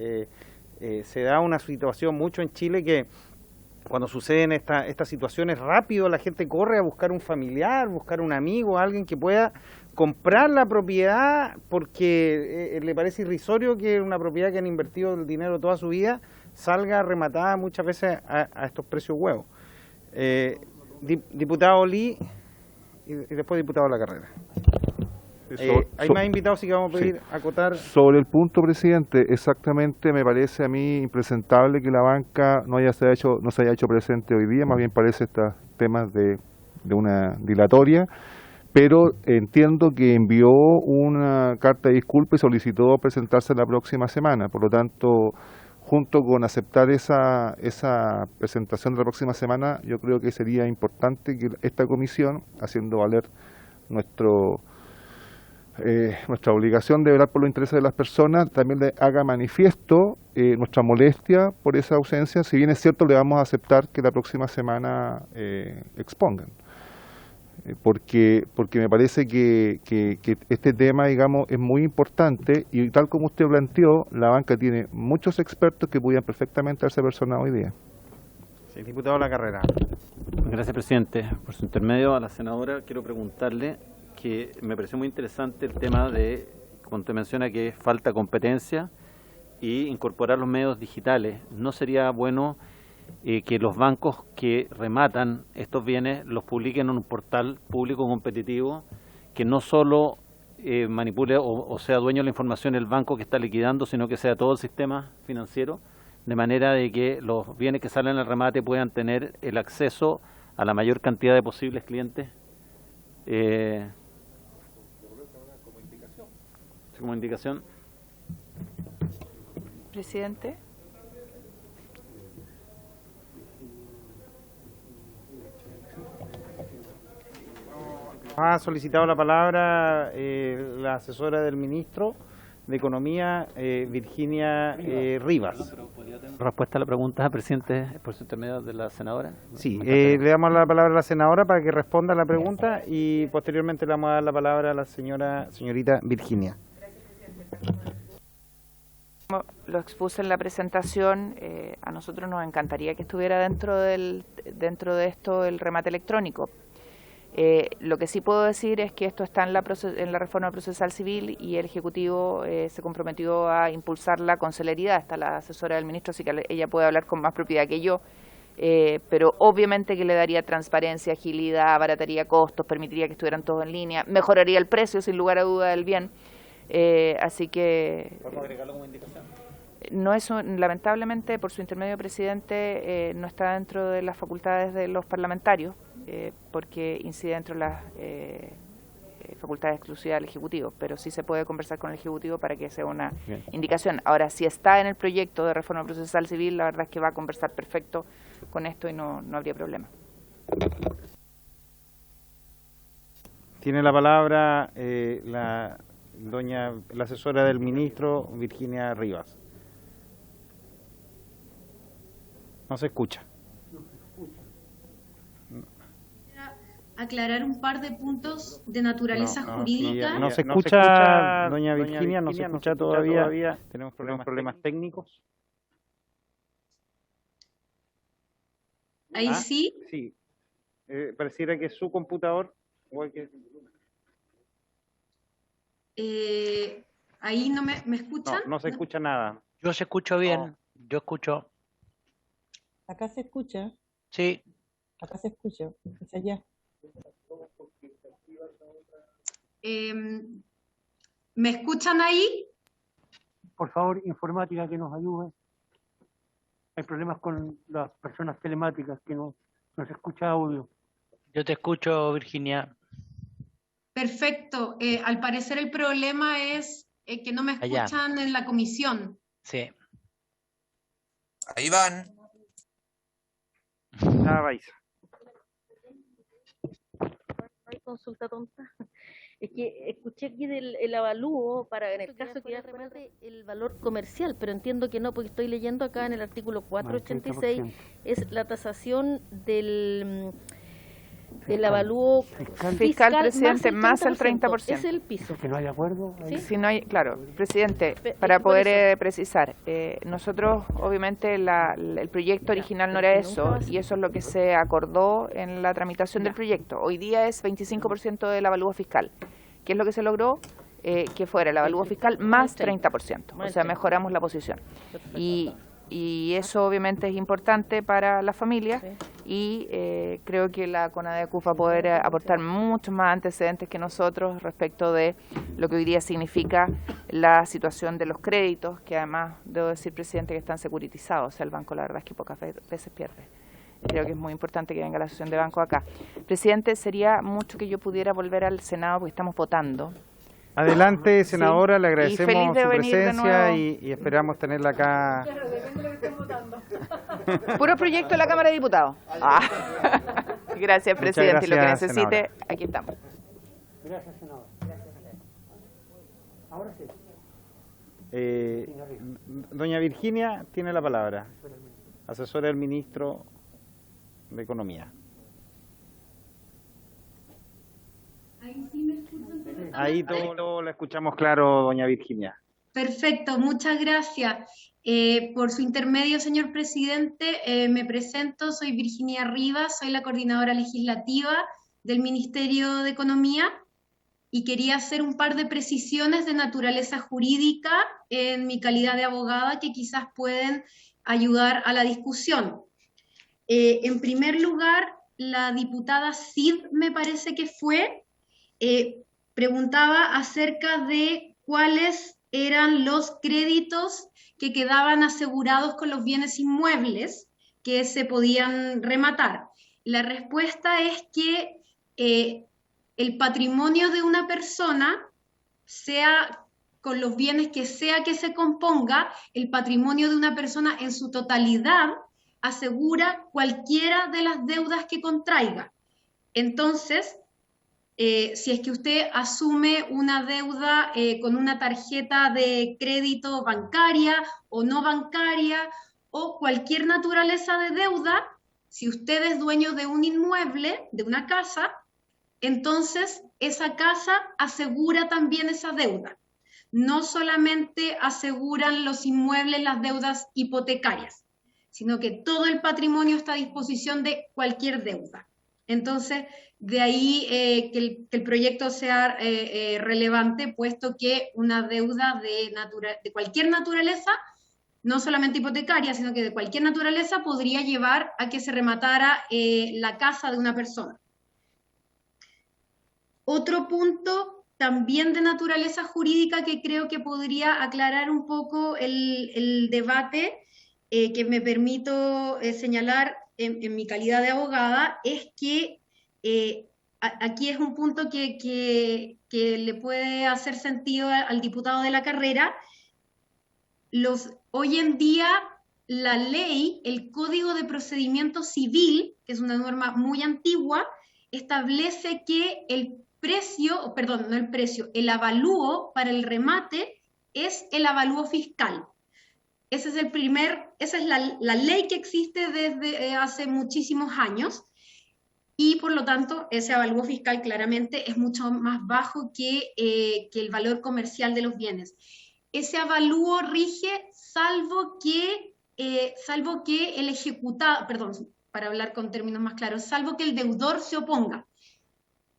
Se da una situación mucho en Chile que cuando suceden estas situaciones rápido la gente corre a buscar un familiar, buscar un amigo, alguien que pueda comprar la propiedad porque le parece irrisorio que una propiedad que han invertido el dinero toda su vida salga rematada muchas veces a estos precios huevos. Diputado Lee y después diputado La Carrera. Hay más invitados, sí que vamos a pedir acotar. Sobre el punto, presidente, exactamente me parece a mí impresentable que la banca no se haya hecho presente hoy día, más bien parece estos temas de una dilatoria, pero entiendo que envió una carta de disculpa y solicitó presentarse la próxima semana, por lo tanto, junto con aceptar esa presentación de la próxima semana, yo creo que sería importante que esta comisión, haciendo valer nuestra obligación de velar por los intereses de las personas, también le haga manifiesto nuestra molestia por esa ausencia. Si bien es cierto, le vamos a aceptar que la próxima semana expongan. Porque me parece que este tema, digamos, es muy importante y tal como usted planteó, la banca tiene muchos expertos que pudieran perfectamente haberse personado hoy día. Sí, diputado La Carrera. Gracias, presidente. Por su intermedio a la senadora quiero preguntarle que me pareció muy interesante el tema de, cuando te menciona que falta competencia y incorporar los medios digitales. ¿No sería bueno que los bancos que rematan estos bienes los publiquen en un portal público competitivo que no solo manipule o sea dueño de la información el banco que está liquidando, sino que sea todo el sistema financiero, de manera de que los bienes que salen al remate puedan tener el acceso a la mayor cantidad de posibles clientes? Como indicación. Presidente. Ha solicitado la palabra la asesora del ministro de Economía, Virginia Rivas. ¿Respuesta a la pregunta, presidente, por su intermedio de la senadora? Sí, le damos la palabra a la senadora para que responda a la pregunta y posteriormente le vamos a dar la palabra a la señorita Virginia. Lo expuse en la presentación, a nosotros nos encantaría que estuviera dentro de esto el remate electrónico. Lo que sí puedo decir es que esto está en la reforma procesal civil y el Ejecutivo se comprometió a impulsarla con celeridad. Está la asesora del ministro, así que ella puede hablar con más propiedad que yo, pero obviamente que le daría transparencia, agilidad, abarataría costos, permitiría que estuvieran todos en línea, mejoraría el precio sin lugar a duda del bien. Así que ¿Podemos agregarlo como indicación? no es lamentablemente, por su intermedio, presidente, no está dentro de las facultades de los parlamentarios, porque incide dentro de las facultades exclusivas del Ejecutivo, pero sí se puede conversar con el Ejecutivo para que sea una indicación. Ahora, si está en el proyecto de reforma procesal civil, la verdad es que va a conversar perfecto con esto y no habría problema. Tiene la palabra la asesora del ministro, Virginia Rivas. No se escucha. Aclarar un par de puntos de naturaleza jurídica. No se escucha, doña Virginia, no se escucha todavía. Tenemos problemas técnicos. Ahí sí. Sí. Pareciera que es su computador. Ahí no me escuchan. No se escucha nada. Yo se escucho bien, yo escucho. Acá se escucha. Sí. Acá se escucha, es allá. ¿Me escuchan ahí? Por favor, informática que nos ayude. Hay problemas con las personas telemáticas que no se escucha audio. Yo te escucho, Virginia. Perfecto. Al parecer el problema es que no me escuchan en la comisión. Sí. Ahí van. Nada, Baiza. Hay consulta tonta. Es que escuché aquí el avalúo para en el caso que ya remate el valor comercial, pero entiendo que no, porque estoy leyendo acá en el artículo 486, es la tasación del avalúo fiscal, presidente, más el 30%. Es el piso. Que no hay acuerdo. ¿Sí? Si no hay, claro, presidente, para poder precisar, nosotros obviamente el proyecto original no era eso, y eso es lo que se acordó en la tramitación del proyecto. Hoy día es 25% del avalúo fiscal. ¿Qué es lo que se logró? Que fuera el avalúo fiscal más 30%, o sea, mejoramos la posición. Y eso obviamente es importante para las familias y creo que la CONADECUF va a poder aportar muchos más antecedentes que nosotros respecto de lo que hoy día significa la situación de los créditos, que además debo decir, presidente, que están securitizados. O sea, el banco la verdad es que pocas veces pierde. Creo que es muy importante que venga la asociación de bancos acá. Presidente, sería mucho que yo pudiera volver al Senado porque estamos votando. Adelante, senadora, Sí. le agradecemos Y feliz de su venir de presencia nuevo. y esperamos tenerla acá. Puro proyecto de la Cámara de Diputados. Gracias, Muchas presidente. Y lo que gracias, necesite, senadora. aquí estamos. Gracias, senador. Ahora sí. Doña Virginia tiene la palabra, asesora del ministro de Economía. Ahí todo lo escuchamos claro, doña Virginia. Perfecto, muchas gracias. Por su intermedio, señor presidente, me presento, soy Virginia Rivas, soy la coordinadora legislativa del Ministerio de Economía y quería hacer un par de precisiones de naturaleza jurídica en mi calidad de abogada que quizás pueden ayudar a la discusión. En primer lugar, la diputada Cid, me parece que fue, preguntaba acerca de cuáles eran los créditos que quedaban asegurados con los bienes inmuebles que se podían rematar. La respuesta es que el patrimonio de una persona, sea con los bienes que sea que se componga, el patrimonio de una persona en su totalidad asegura cualquiera de las deudas que contraiga. Entonces, si es que usted asume una deuda con una tarjeta de crédito bancaria o no bancaria o cualquier naturaleza de deuda, si usted es dueño de un inmueble, de una casa, entonces esa casa asegura también esa deuda. No solamente aseguran los inmuebles las deudas hipotecarias, sino que todo el patrimonio está a disposición de cualquier deuda. Entonces, de ahí que el proyecto sea relevante, puesto que una deuda de cualquier naturaleza, no solamente hipotecaria, sino que de cualquier naturaleza, podría llevar a que se rematara la casa de una persona. Otro punto también de naturaleza jurídica que creo que podría aclarar un poco el debate, que me permito señalar en mi calidad de abogada, es que aquí es un punto que le puede hacer sentido al diputado de la carrera. Hoy en día la ley, el Código de Procedimiento Civil, que es una norma muy antigua, establece que el avalúo para el remate es el avalúo fiscal. Esa es la ley que existe desde hace muchísimos años y por lo tanto ese avalúo fiscal claramente es mucho más bajo que el valor comercial de los bienes. Ese avalúo rige salvo que el ejecutado, perdón, para hablar con términos más claros, salvo que el deudor se oponga,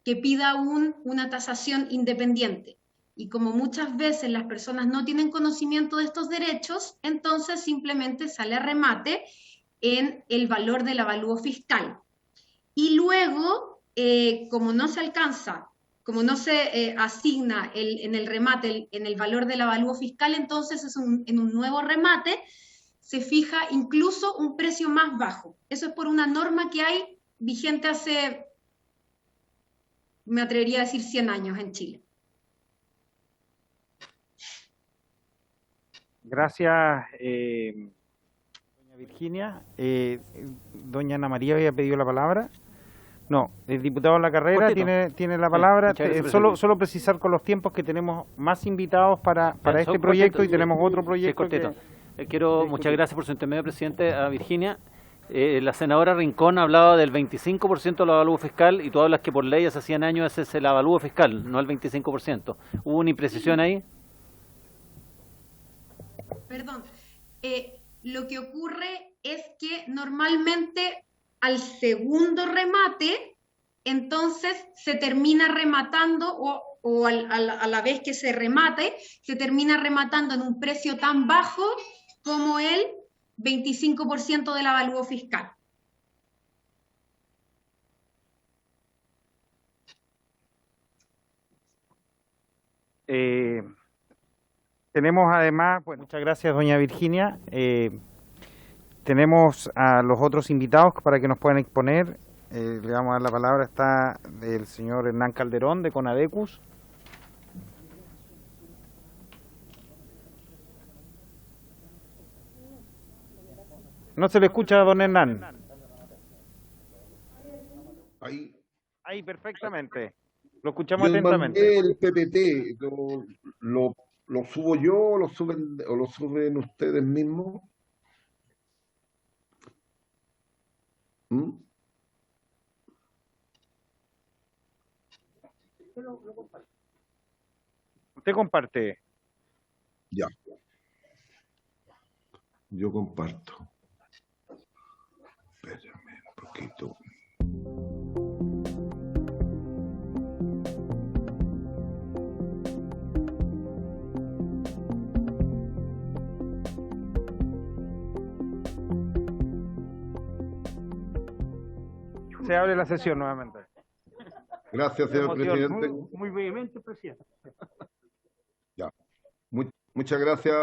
que pida una tasación independiente. Y como muchas veces las personas no tienen conocimiento de estos derechos, entonces simplemente sale a remate en el valor del avalúo fiscal. Y luego, como no se alcanza, como no se asigna en el remate, en el valor del avalúo fiscal, entonces en un nuevo remate se fija incluso un precio más bajo. Eso es por una norma que hay vigente hace, me atrevería a decir, 100 años en Chile. Gracias, doña Virginia. Doña Ana María había pedido la palabra No, el diputado La Carrera tiene la palabra. Solo precisar con los tiempos que tenemos más invitados para este proyecto y tenemos otro proyecto. Muchas gracias por su intermedio, presidente, a Virginia. La senadora Rincón hablaba del 25% del avalúo fiscal y tú hablas que por ley hace 100 años ese es el avalúo fiscal, no el 25%. ¿Hubo una imprecisión ahí? Perdón. Lo que ocurre es que normalmente al segundo remate, entonces se termina rematando o a la vez que se remate, se termina rematando en un precio tan bajo como el 25% del avalúo fiscal. Tenemos además, pues, muchas gracias doña Virginia, tenemos a los otros invitados para que nos puedan exponer. Le vamos a dar la palabra, está el señor Hernán Calderón de Conadecus. No se le escucha a don Hernán. Ahí perfectamente. Lo escuchamos atentamente. El PPT, ¿lo subo yo o lo suben ustedes mismos? Usted comparte. Ya. Yo comparto. Espérame un poquito. Se abre la sesión nuevamente. Gracias, señor presidente. Muy brevemente, presidente. Ya. Muchas gracias,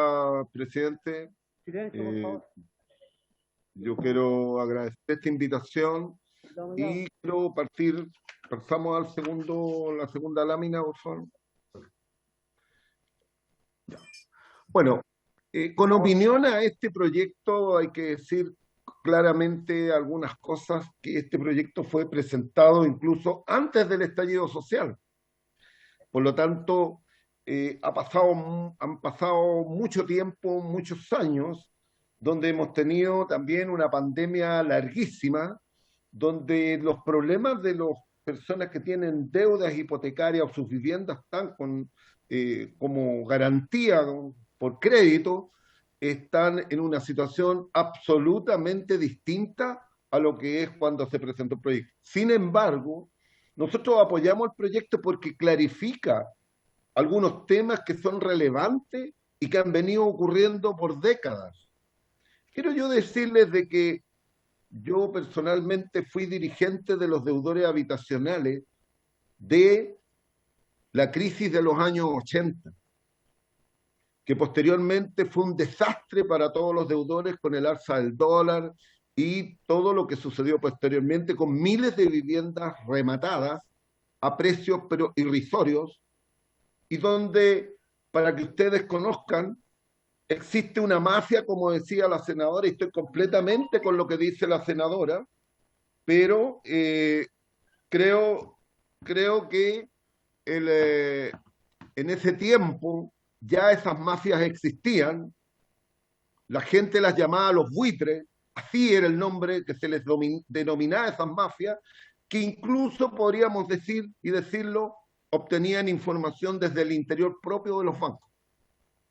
presidente. Silencio, por favor. Yo quiero agradecer esta invitación y quiero pasamos la segunda lámina, por favor. Ya. Bueno, con opinión a este proyecto hay que decir claramente algunas cosas, que este proyecto fue presentado incluso antes del estallido social. Por lo tanto, han pasado mucho tiempo, muchos años, donde hemos tenido también una pandemia larguísima, donde los problemas de las personas que tienen deudas hipotecarias o sus viviendas están como garantía por crédito, están en una situación absolutamente distinta a lo que es cuando se presentó el proyecto. Sin embargo, nosotros apoyamos el proyecto porque clarifica algunos temas que son relevantes y que han venido ocurriendo por décadas. Quiero yo decirles de que yo personalmente fui dirigente de los deudores habitacionales de la crisis de los años 80. Que posteriormente fue un desastre para todos los deudores con el alza del dólar y todo lo que sucedió posteriormente con miles de viviendas rematadas a precios pero irrisorios, y donde, para que ustedes conozcan, existe una mafia, como decía la senadora, y estoy completamente con lo que dice la senadora, pero creo que en ese tiempo ya esas mafias existían, la gente las llamaba los buitres, así era el nombre que se les denominaba a esas mafias, que incluso podríamos decirlo, obtenían información desde el interior propio de los bancos,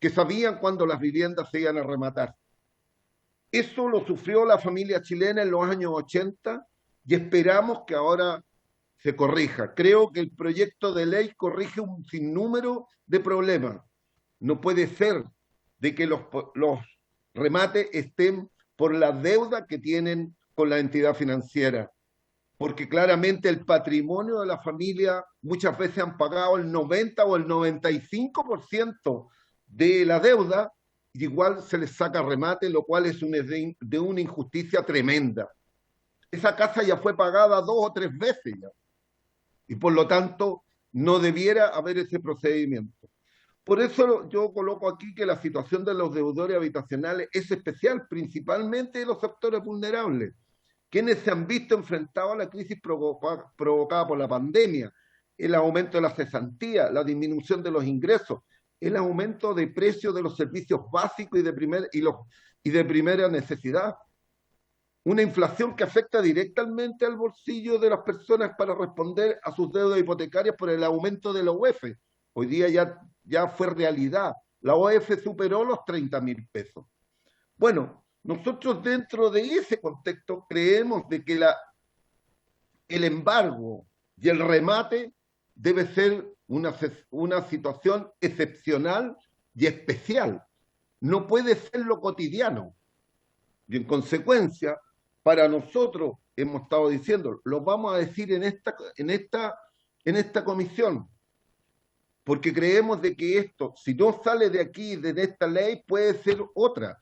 que sabían cuándo las viviendas se iban a rematar. Eso lo sufrió la familia chilena en los años 80 y esperamos que ahora se corrija. Creo que el proyecto de ley corrige un sinnúmero de problemas. No puede ser de que los remates estén por la deuda que tienen con la entidad financiera, porque claramente el patrimonio de la familia muchas veces han pagado el 90 o el 95% de la deuda, y igual se les saca remate, lo cual es de una injusticia tremenda. Esa casa ya fue pagada 2 o 3 veces ya, y por lo tanto no debiera haber ese procedimiento. Por eso yo coloco aquí que la situación de los deudores habitacionales es especial, principalmente de los sectores vulnerables. quienes se han visto enfrentados a la crisis provocada por la pandemia, el aumento de la cesantía, la disminución de los ingresos, el aumento de precios de los servicios básicos y de primera necesidad. Una inflación que afecta directamente al bolsillo de las personas para responder a sus deudas hipotecarias por el aumento de la UEF. Hoy día ya fue realidad. La UEF superó los 30.000 pesos. Bueno, nosotros dentro de ese contexto creemos de que el embargo y el remate debe ser una situación excepcional y especial. No puede ser lo cotidiano. Y en consecuencia, para nosotros, hemos estado diciendo, lo vamos a decir en esta comisión, porque creemos de que esto, si no sale de aquí, de esta ley, puede ser otra.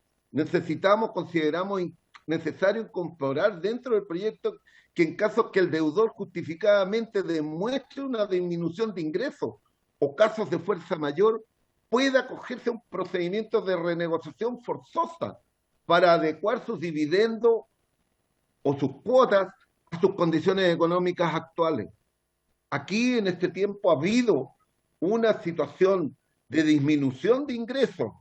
Consideramos necesario incorporar dentro del proyecto que en casos que el deudor justificadamente demuestre una disminución de ingresos o casos de fuerza mayor, pueda acogerse a un procedimiento de renegociación forzosa para adecuar sus dividendos o sus cuotas a sus condiciones económicas actuales. Aquí en este tiempo ha habido una situación de disminución de ingresos.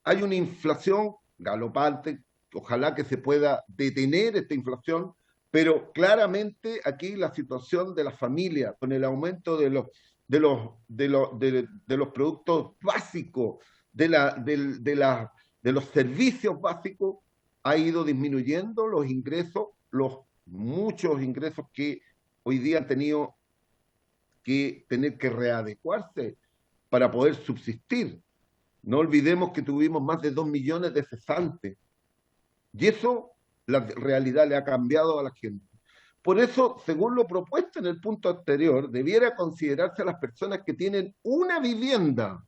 Hay una inflación galopante, ojalá que se pueda detener esta inflación, pero claramente aquí la situación de la familia, con el aumento de los productos básicos, de los servicios básicos, ha ido disminuyendo los ingresos, muchos ingresos que hoy día han tenido que tener que readecuarse para poder subsistir. No olvidemos que tuvimos más de 2 millones de cesantes. Y eso, la realidad le ha cambiado a la gente. Por eso, según lo propuesto en el punto anterior, debiera considerarse a las personas que tienen una vivienda,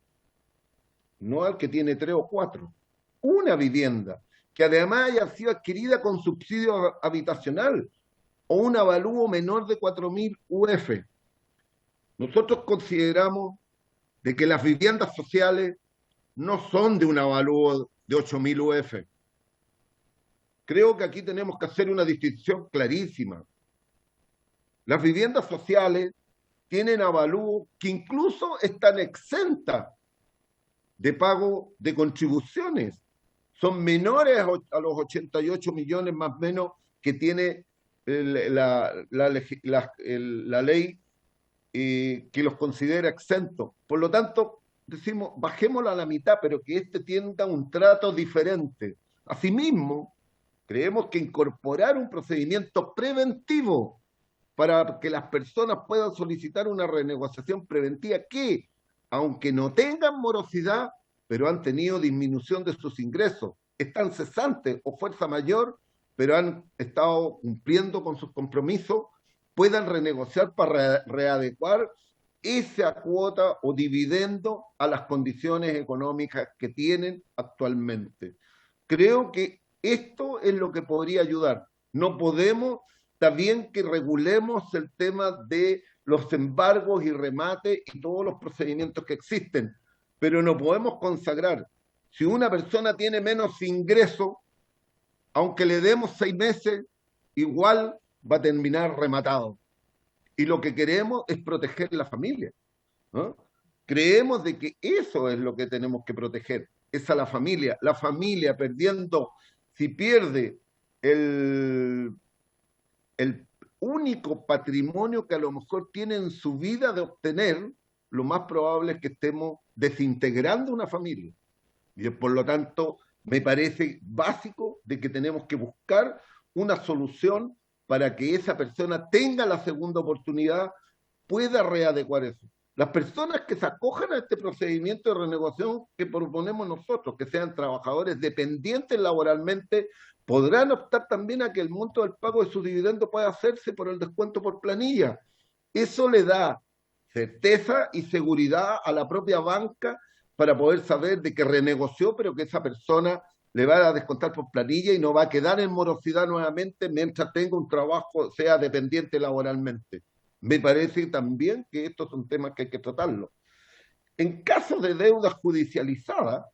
no al que tiene 3 o 4, una vivienda, que además haya sido adquirida con subsidio habitacional o un avalúo menor de 4.000 UF. Nosotros consideramos de que las viviendas sociales no son de un avalúo de 8.000 UF. Creo que aquí tenemos que hacer una distinción clarísima. Las viviendas sociales tienen avalúos que incluso están exentas de pago de contribuciones. Son menores a los 88 millones más o menos que tiene la ley que los considera exentos. Por lo tanto, decimos, bajémoslo a la mitad, pero que tenga un trato diferente. Asimismo, creemos que incorporar un procedimiento preventivo para que las personas puedan solicitar una renegociación preventiva que, aunque no tengan morosidad, pero han tenido disminución de sus ingresos, están cesantes o fuerza mayor, pero han estado cumpliendo con sus compromisos, puedan renegociar para readecuar esa cuota o dividendo a las condiciones económicas que tienen actualmente. Creo que esto es lo que podría ayudar. No podemos, también que regulemos el tema de los embargos y remates y todos los procedimientos que existen, pero no podemos consagrar. Si una persona tiene menos ingreso, aunque le demos 6 meses, igual va a terminar rematado. Y lo que queremos es proteger la familia, ¿no? Creemos de que eso es lo que tenemos que proteger, es a la familia. La familia perdiendo, si pierde el único patrimonio que a lo mejor tiene en su vida de obtener, lo más probable es que estemos desintegrando una familia. Y por lo tanto, me parece básico de que tenemos que buscar una solución para que esa persona tenga la segunda oportunidad, pueda readecuar eso. Las personas que se acojan a este procedimiento de renegociación que proponemos nosotros, que sean trabajadores dependientes laboralmente, podrán optar también a que el monto del pago de sus dividendos pueda hacerse por el descuento por planilla. Eso le da certeza y seguridad a la propia banca para poder saber de que renegoció, pero que esa persona le va a descontar por planilla y no va a quedar en morosidad nuevamente mientras tenga un trabajo, sea dependiente laboralmente. Me parece también que estos son temas que hay que tratarlos. En caso de deudas judicializadas,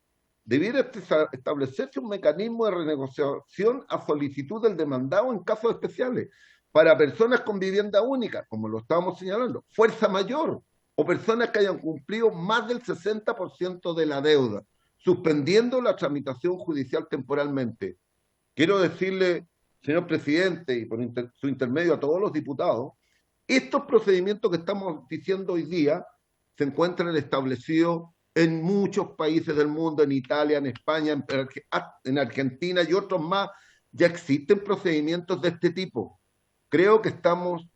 debiera establecerse un mecanismo de renegociación a solicitud del demandado en casos especiales para personas con vivienda única, como lo estábamos señalando, fuerza mayor o personas que hayan cumplido más del 60% de la deuda, suspendiendo la tramitación judicial temporalmente. Quiero decirle, señor presidente, y por su intermedio a todos los diputados, estos procedimientos que estamos diciendo hoy día se encuentran establecidos en muchos países del mundo, en Italia, en España, en Argentina y otros más. Ya existen procedimientos de este tipo. Creo que estamos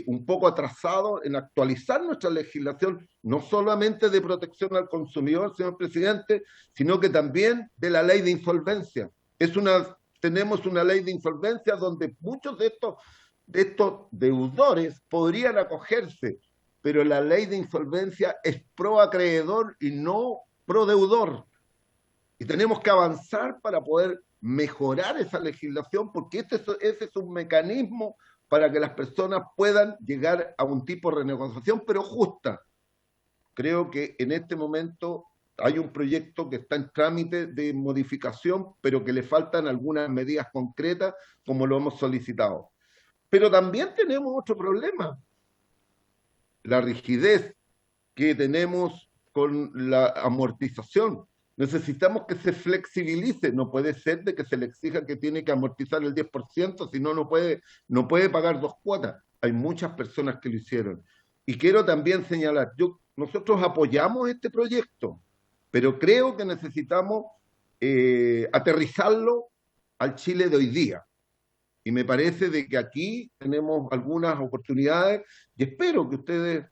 un poco atrasados en actualizar nuestra legislación, no solamente de protección al consumidor, señor presidente, sino que también de la ley de insolvencia. Tenemos una ley de insolvencia donde muchos de estos deudores podrían acogerse, pero la ley de insolvencia es pro acreedor y no pro deudor. Y tenemos que avanzar para poder mejorar esa legislación, porque ese es un mecanismo para que las personas puedan llegar a un tipo de renegociación, pero justa. Creo que en este momento hay un proyecto que está en trámite de modificación, pero que le faltan algunas medidas concretas, como lo hemos solicitado. Pero también tenemos otro problema, la rigidez que tenemos con la amortización. Necesitamos que se flexibilice, no puede ser de que se le exija que tiene que amortizar el 10%, si no, no puede pagar 2 cuotas. Hay muchas personas que lo hicieron. Y quiero también señalar, nosotros apoyamos este proyecto, pero creo que necesitamos aterrizarlo al Chile de hoy día. Y me parece de que aquí tenemos algunas oportunidades y espero que ustedes,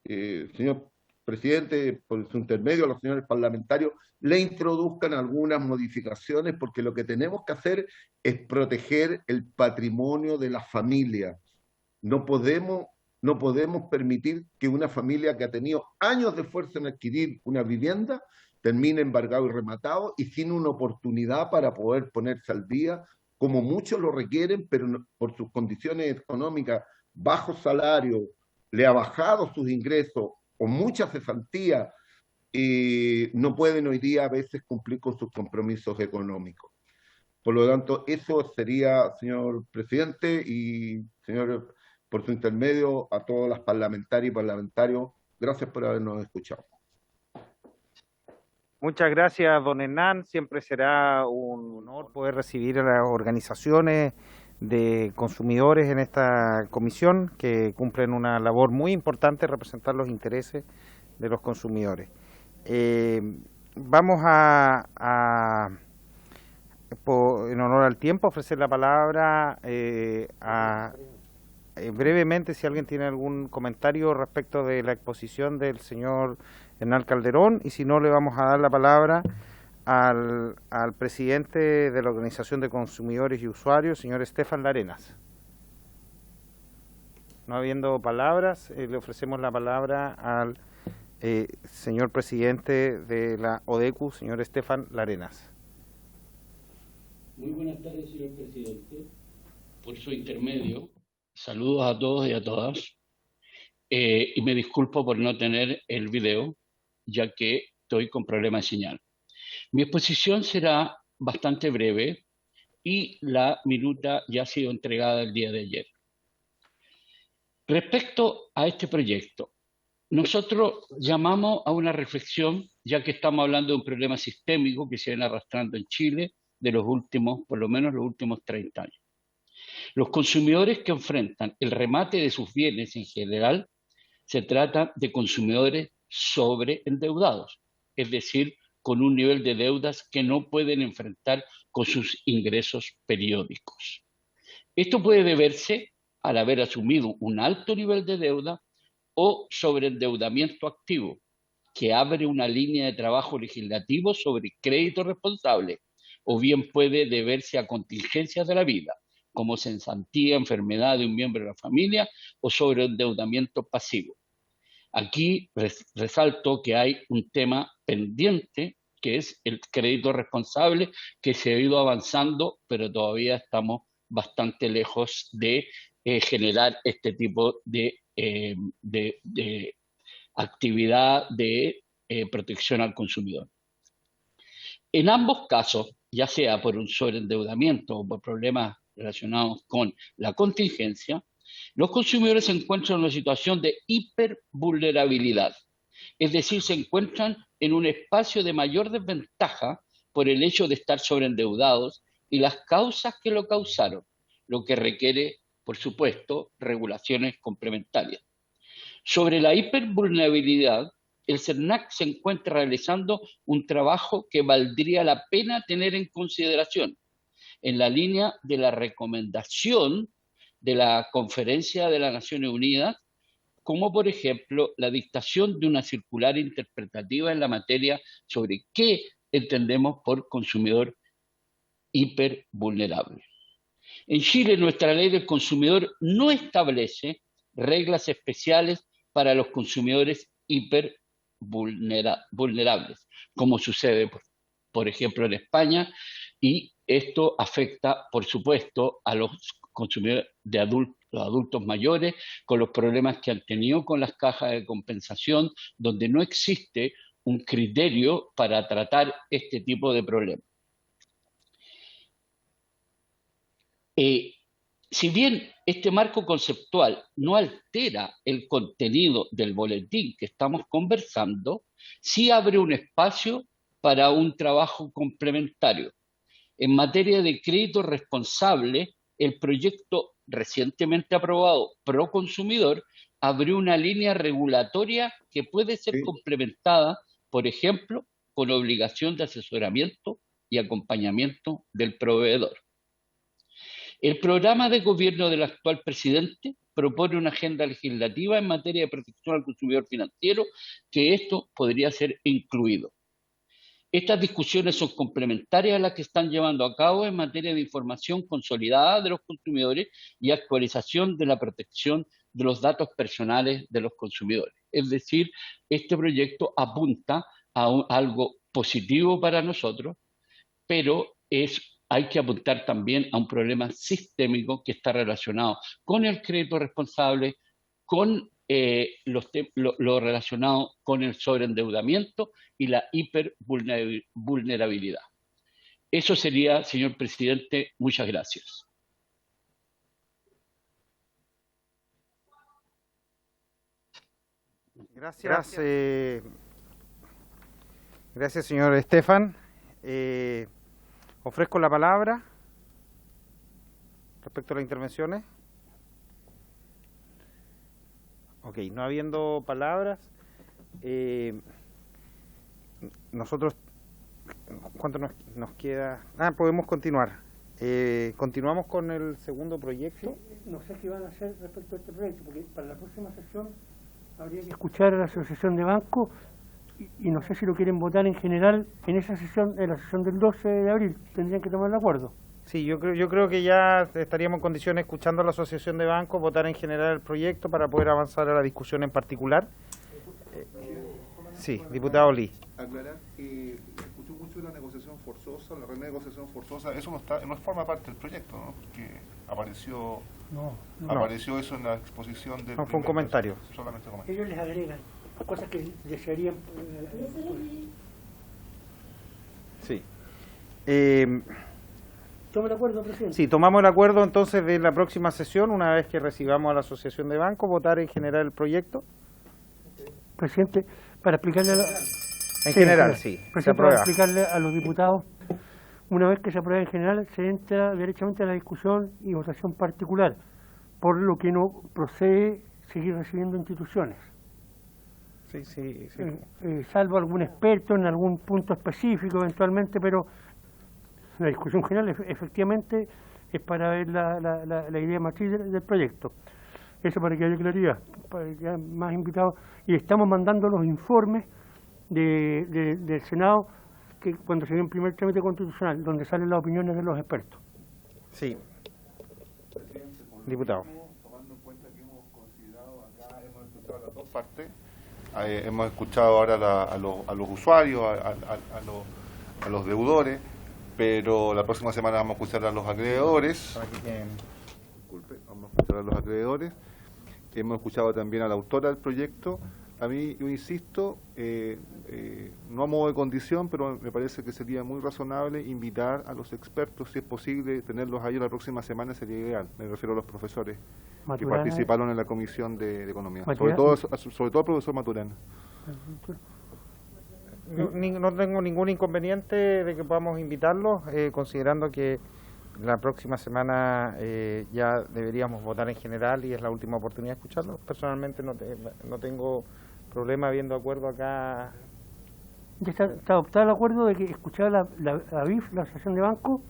señor presidente, por su intermedio a los señores parlamentarios, le introduzcan algunas modificaciones, porque lo que tenemos que hacer es proteger el patrimonio de las familias. No podemos permitir que una familia que ha tenido años de esfuerzo en adquirir una vivienda termine embargado y rematado y sin una oportunidad para poder ponerse al día, como muchos lo requieren, pero por sus condiciones económicas, bajo salario, le ha bajado sus ingresos o mucha cesantía, no pueden hoy día a veces cumplir con sus compromisos económicos. Por lo tanto, eso sería, señor presidente, y señor, por su intermedio, a todas las parlamentarias y parlamentarios, gracias por habernos escuchado. Muchas gracias, don Hernán. Siempre será un honor poder recibir a las organizaciones de consumidores en esta comisión, que cumplen una labor muy importante, representar los intereses de los consumidores. Vamos en honor al tiempo, ofrecer la palabra brevemente, si alguien tiene algún comentario respecto de la exposición del señor Hernán Calderón, y si no, le vamos a dar la palabra al presidente de la Organización de Consumidores y Usuarios, señor Estefan Larenas. No habiendo palabras, le ofrecemos la palabra al señor presidente de la ODECU, señor Estefan Larenas. Muy buenas tardes, señor presidente. Por su intermedio, saludos a todos y a todas. Y me disculpo por no tener el video, ya que estoy con problema de señal. Mi exposición será bastante breve y la minuta ya ha sido entregada el día de ayer. Respecto a este proyecto, nosotros llamamos a una reflexión, ya que estamos hablando de un problema sistémico que se viene arrastrando en Chile de los últimos, por lo menos los últimos 30 años. Los consumidores que enfrentan el remate de sus bienes en general, se trata de consumidores sobreendeudados, es decir, con un nivel de deudas que no pueden enfrentar con sus ingresos periódicos. Esto puede deberse al haber asumido un alto nivel de deuda o sobreendeudamiento activo, que abre una línea de trabajo legislativo sobre crédito responsable, o bien puede deberse a contingencias de la vida, como cesantía, enfermedad de un miembro de la familia o sobreendeudamiento pasivo. Aquí resalto que hay un tema pendiente, que es el crédito responsable, que se ha ido avanzando, pero todavía estamos bastante lejos de generar este tipo de actividad de protección al consumidor. En ambos casos, ya sea por un sobreendeudamiento o por problemas relacionados con la contingencia, los consumidores se encuentran en una situación de hipervulnerabilidad, es decir, se encuentran en un espacio de mayor desventaja por el hecho de estar sobreendeudados y las causas que lo causaron, lo que requiere, por supuesto, regulaciones complementarias. Sobre la hipervulnerabilidad, el CERNAC se encuentra realizando un trabajo que valdría la pena tener en consideración, en la línea de la recomendación de la Conferencia de las Naciones Unidas, como por ejemplo la dictación de una circular interpretativa en la materia sobre qué entendemos por consumidor hipervulnerable. En Chile, nuestra ley del consumidor no establece reglas especiales para los consumidores hipervulnerables, como sucede, por ejemplo, en España, y esto afecta, por supuesto, a los consumidores de los adultos mayores, con los problemas que han tenido con las cajas de compensación, donde no existe un criterio para tratar este tipo de problemas. Si bien este marco conceptual no altera el contenido del boletín que estamos conversando, sí abre un espacio para un trabajo complementario. En materia de crédito responsable, el proyecto recientemente aprobado Pro Consumidor abrió una línea regulatoria que puede ser complementada, por ejemplo, con obligación de asesoramiento y acompañamiento del proveedor. El programa de gobierno del actual presidente propone una agenda legislativa en materia de protección al consumidor financiero, que esto podría ser incluido. Estas discusiones son complementarias a las que están llevando a cabo en materia de información consolidada de los consumidores y actualización de la protección de los datos personales de los consumidores. Es decir, este proyecto apunta a algo positivo para nosotros, pero hay que apuntar también a un problema sistémico que está relacionado con el crédito responsable, con lo relacionado con el sobreendeudamiento y la hipervulnerabilidad. Eso sería, señor presidente. Muchas gracias. Gracias, señor Estefan. Ofrezco la palabra respecto a las intervenciones. Ok, no habiendo palabras, nosotros, ¿cuánto nos queda? Podemos continuar. Continuamos con el segundo proyecto. Sí, no sé qué van a hacer respecto a este proyecto, porque para la próxima sesión habría que escuchar a la Asociación de Bancos y no sé si lo quieren votar en general en esa sesión, en la sesión del 12 de abril. Tendrían que tomar el acuerdo. Sí, yo creo que ya estaríamos en condiciones, escuchando a la Asociación de Bancos, votar en general el proyecto para poder avanzar a la discusión en particular. Sí, diputado Lee. Aclarar que escuchó mucho la negociación forzosa, la renegociación forzosa. Eso no forma parte del proyecto, ¿no? Porque apareció eso en la exposición del... No, fue un comentario. Solamente un comentario. Ellos les agregan cosas que desearían. Sí. ¿Toma el acuerdo, presidente? Sí, tomamos el acuerdo entonces de la próxima sesión, una vez que recibamos a la Asociación de Bancos, votar en general el proyecto. Presidente, para explicarle En general, sí. Presidente, para explicarle a los diputados, una vez que se aprueba en general, se entra derechamente a la discusión y votación particular, por lo que no procede seguir recibiendo instituciones. Sí. Salvo algún experto en algún punto específico eventualmente, pero la discusión general efectivamente es para ver la idea matriz del proyecto. Eso para que haya claridad, para que haya más invitados. Y estamos mandando los informes del Senado que cuando se dio el primer trámite constitucional, donde salen las opiniones de los expertos. Sí. Diputado. Tomando en cuenta que hemos considerado acá, hemos escuchado las dos partes. Hemos escuchado ahora a los usuarios, a los deudores, pero la próxima semana vamos a escuchar a los acreedores. Vamos a escuchar a los acreedores. Hemos escuchado también a la autora del proyecto, A mí, yo insisto, no a modo de condición, pero me parece que sería muy razonable invitar a los expertos, si es posible, tenerlos ahí la próxima semana sería ideal. Me refiero a los profesores que participaron en la Comisión de Economía, sobre todo el profesor Maturana. No tengo ningún inconveniente de que podamos invitarlos, considerando que la próxima semana ya deberíamos votar en general y es la última oportunidad de escucharlos. Personalmente no tengo problema viendo acuerdo acá. Ya está adoptado el acuerdo de que escuchar la ABIF, la Asociación de Bancos,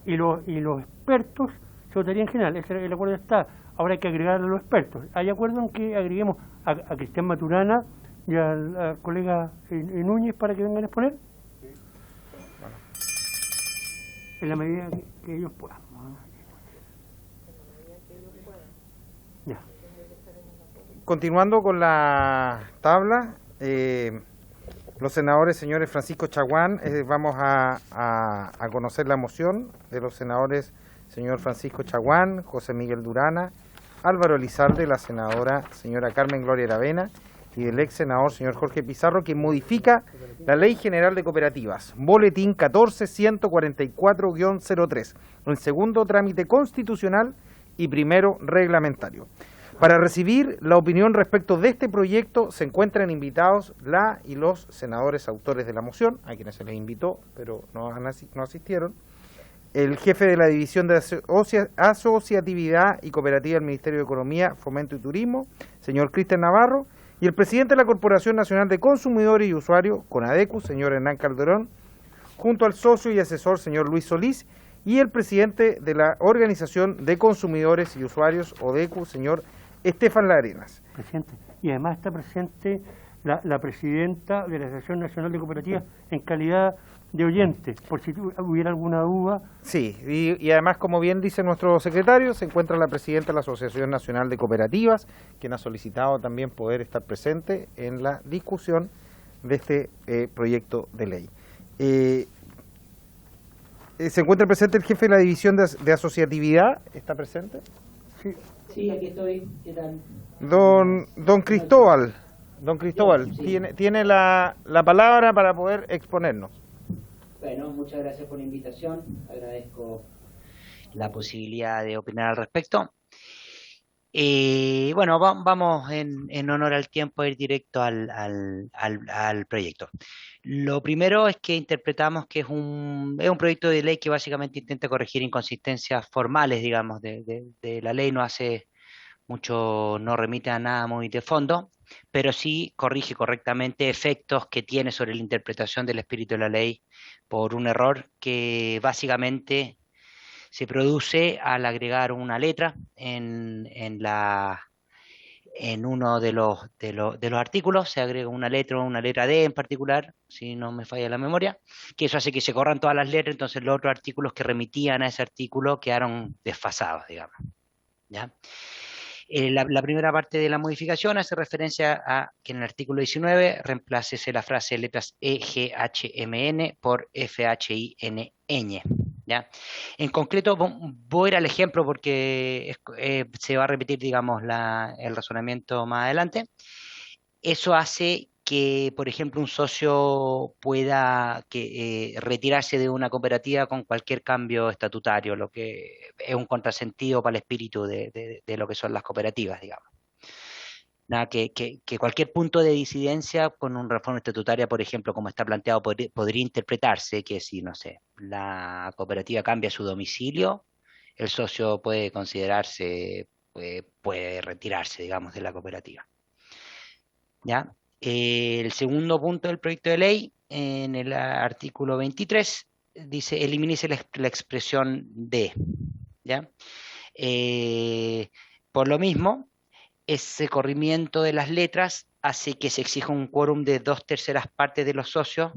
y los expertos se votaría en general. El acuerdo está. Ahora hay que agregar a los expertos. ¿Hay acuerdo en que agreguemos a Cristian Maturana y al colega Núñez para que vengan a exponer? Sí. Bueno. En la medida que ellos puedan. Ya. Continuando con la tabla, los senadores, señores Francisco Chaguán, vamos a conocer la moción de los senadores, señor Francisco Chaguán, José Miguel Durana, Álvaro Elizalde, la senadora señora Carmen Gloria Aravena y del ex senador señor Jorge Pizarro, que modifica la Ley General de Cooperativas, boletín 14-144-03, en segundo trámite constitucional y primero reglamentario. Para recibir la opinión respecto de este proyecto se encuentran invitados la y los senadores autores de la moción, a quienes se les invitó, pero no asistieron, el jefe de la División de Asociatividad y Cooperativa del Ministerio de Economía, Fomento y Turismo, señor Cristian Navarro, y el presidente de la Corporación Nacional de Consumidores y Usuarios, CONADECU, señor Hernán Calderón, junto al socio y asesor, señor Luis Solís, y el presidente de la Organización de Consumidores y Usuarios, ODECU, señor Estefan Larenas. Presidente, y además está presente la presidenta de la Asociación Nacional de Cooperativas en calidad de oyente, por si hubiera alguna duda. Sí, y además, como bien dice nuestro secretario, se encuentra la presidenta de la Asociación Nacional de Cooperativas, quien ha solicitado también poder estar presente en la discusión de este proyecto de ley. ¿Se encuentra presente el jefe de la División de Asociatividad? ¿Está presente? Sí. Sí, aquí estoy. ¿Qué tal? Don Cristóbal, sí. tiene la palabra para poder exponernos. Bueno, muchas gracias por la invitación. Agradezco la posibilidad de opinar al respecto. Bueno, vamos en honor al tiempo a ir directo al proyecto. Lo primero es que interpretamos que es un proyecto de ley que básicamente intenta corregir inconsistencias formales, digamos, de la ley. No hace mucho, no remite a nada muy de fondo, pero sí corrige correctamente efectos que tiene sobre la interpretación del espíritu de la ley por un error que básicamente se produce al agregar una letra en uno de los artículos. Se agrega una letra D en particular, si no me falla la memoria, que eso hace que se corran todas las letras, entonces los otros artículos que remitían a ese artículo quedaron desfasados, digamos. ¿Ya? La primera parte de la modificación hace referencia a que en el artículo 19 reemplácese la frase letras E, G, H, M, N por F, H, I, N, Ñ. ¿Ya? En concreto, voy a ir al ejemplo porque se va a repetir, digamos, el razonamiento más adelante. Eso hace que, por ejemplo, un socio pueda retirarse de una cooperativa con cualquier cambio estatutario, lo que es un contrasentido para el espíritu de lo que son las cooperativas, digamos. Nada, que cualquier punto de disidencia con una reforma estatutaria, por ejemplo, como está planteado, podría interpretarse que si, no sé, la cooperativa cambia su domicilio, el socio puede considerarse, puede retirarse, digamos, de la cooperativa. ¿Ya? El segundo punto del proyecto de ley, en el artículo 23, dice, elimínese la expresión de. ¿Ya? Por lo mismo, ese corrimiento de las letras hace que se exija un quórum de 2/3 partes de los socios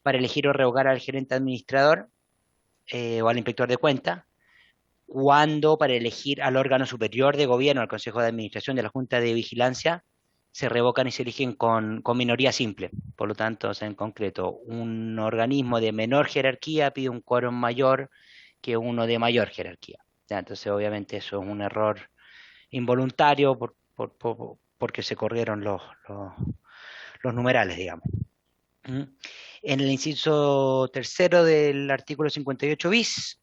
para elegir o revocar al gerente administrador o al inspector de cuentas, cuando para elegir al órgano superior de gobierno, al Consejo de Administración de la Junta de Vigilancia, se revocan y se eligen con minoría simple. Por lo tanto, en concreto, un organismo de menor jerarquía pide un quórum mayor que uno de mayor jerarquía. ¿Ya? Entonces, obviamente, eso es un error involuntario porque se corrieron los numerales, digamos. En el inciso tercero del artículo 58 bis,